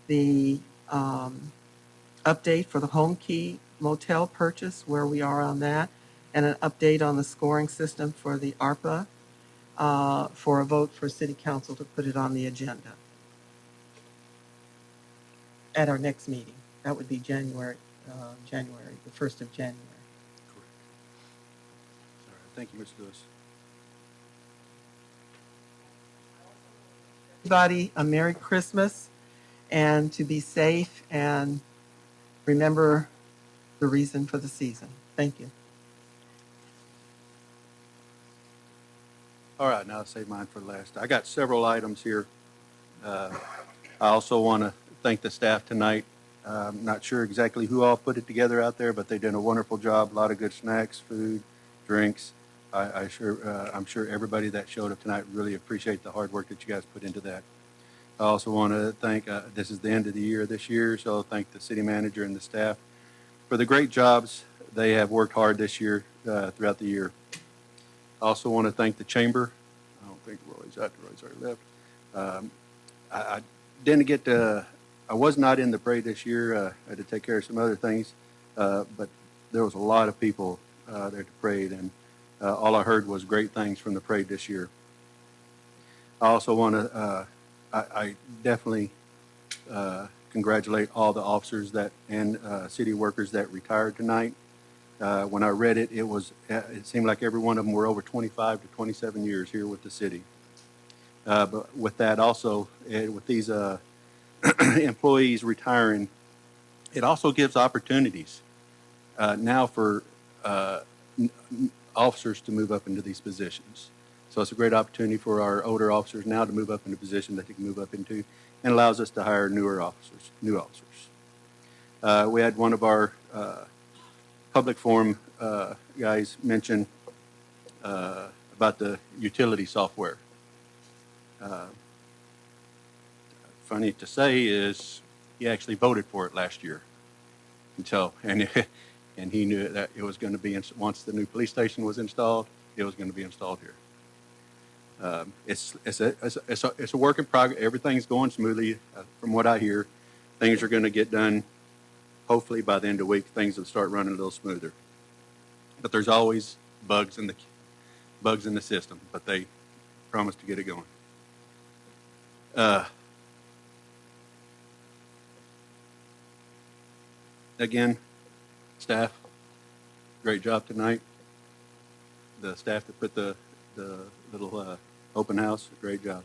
the update for the Home Key motel purchase, where we are on that, and an update on the scoring system for the ARPA for a vote for City Council to put it on the agenda at our next meeting. That would be January, the 1st of January. All right. Thank you, Ms. Lewis. Everybody, a Merry Christmas, and to be safe and remember the reason for the season. Thank you. All right, now I'll save mine for last. I got several items here. I also want to thank the staff tonight. I'm not sure exactly who all put it together out there, but they did a wonderful job. A lot of good snacks, food, drinks. I'm sure everybody that showed up tonight really appreciate the hard work that you guys put into that. I also want to thank, this is the end of the year this year, so thank the city manager and the staff for the great jobs. They have worked hard this year, throughout the year. I also want to thank the chamber. I don't think Roy's already left. I didn't get to, I was not in the parade this year. I had to take care of some other things, but there was a lot of people there at the parade, and all I heard was great things from the parade this year. I also want to, I definitely congratulate all the officers and city workers that retired tonight. When I read it, it seemed like every one of them were over 25 to 27 years here with the city. But with that also, with these employees retiring, it also gives opportunities now for officers to move up into these positions. So it's a great opportunity for our older officers now to move up into a position that they can move up into, and allows us to hire new officers. We had one of our public forum guys mention about the utility software. Funny to say is he actually voted for it last year and he knew that it was going to be, once the new police station was installed, it was going to be installed here. It's a work in progress. Everything's going smoothly from what I hear. things are going to get done. Hopefully by the end of the week, things will start running a little smoother. But there's always bugs in the system, but they promise to get it going. Again, staff, great job tonight. The staff that put the little open house, great job.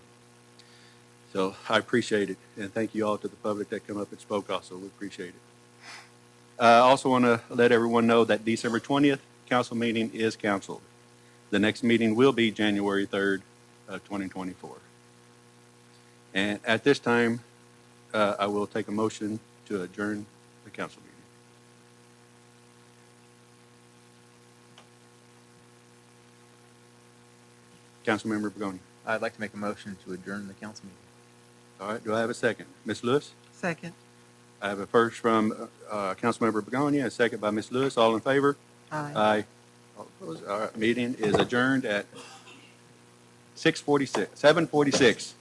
So I appreciate it, and thank you all to the public that come up and spoke also. We appreciate it. I also want to let everyone know that December 20th council meeting is canceled. The next meeting will be January 3rd of 2024. And at this time, I will take a motion to adjourn the council meeting. Councilmember Begoni. I'd like to make a motion to adjourn the council meeting. All right, do I have a second? Ms. Lewis? Second. I have a first from Councilmember Begonia, a second by Ms. Lewis. All in favor? Aye. Aye. All opposed? All right, meeting is adjourned at 7:46.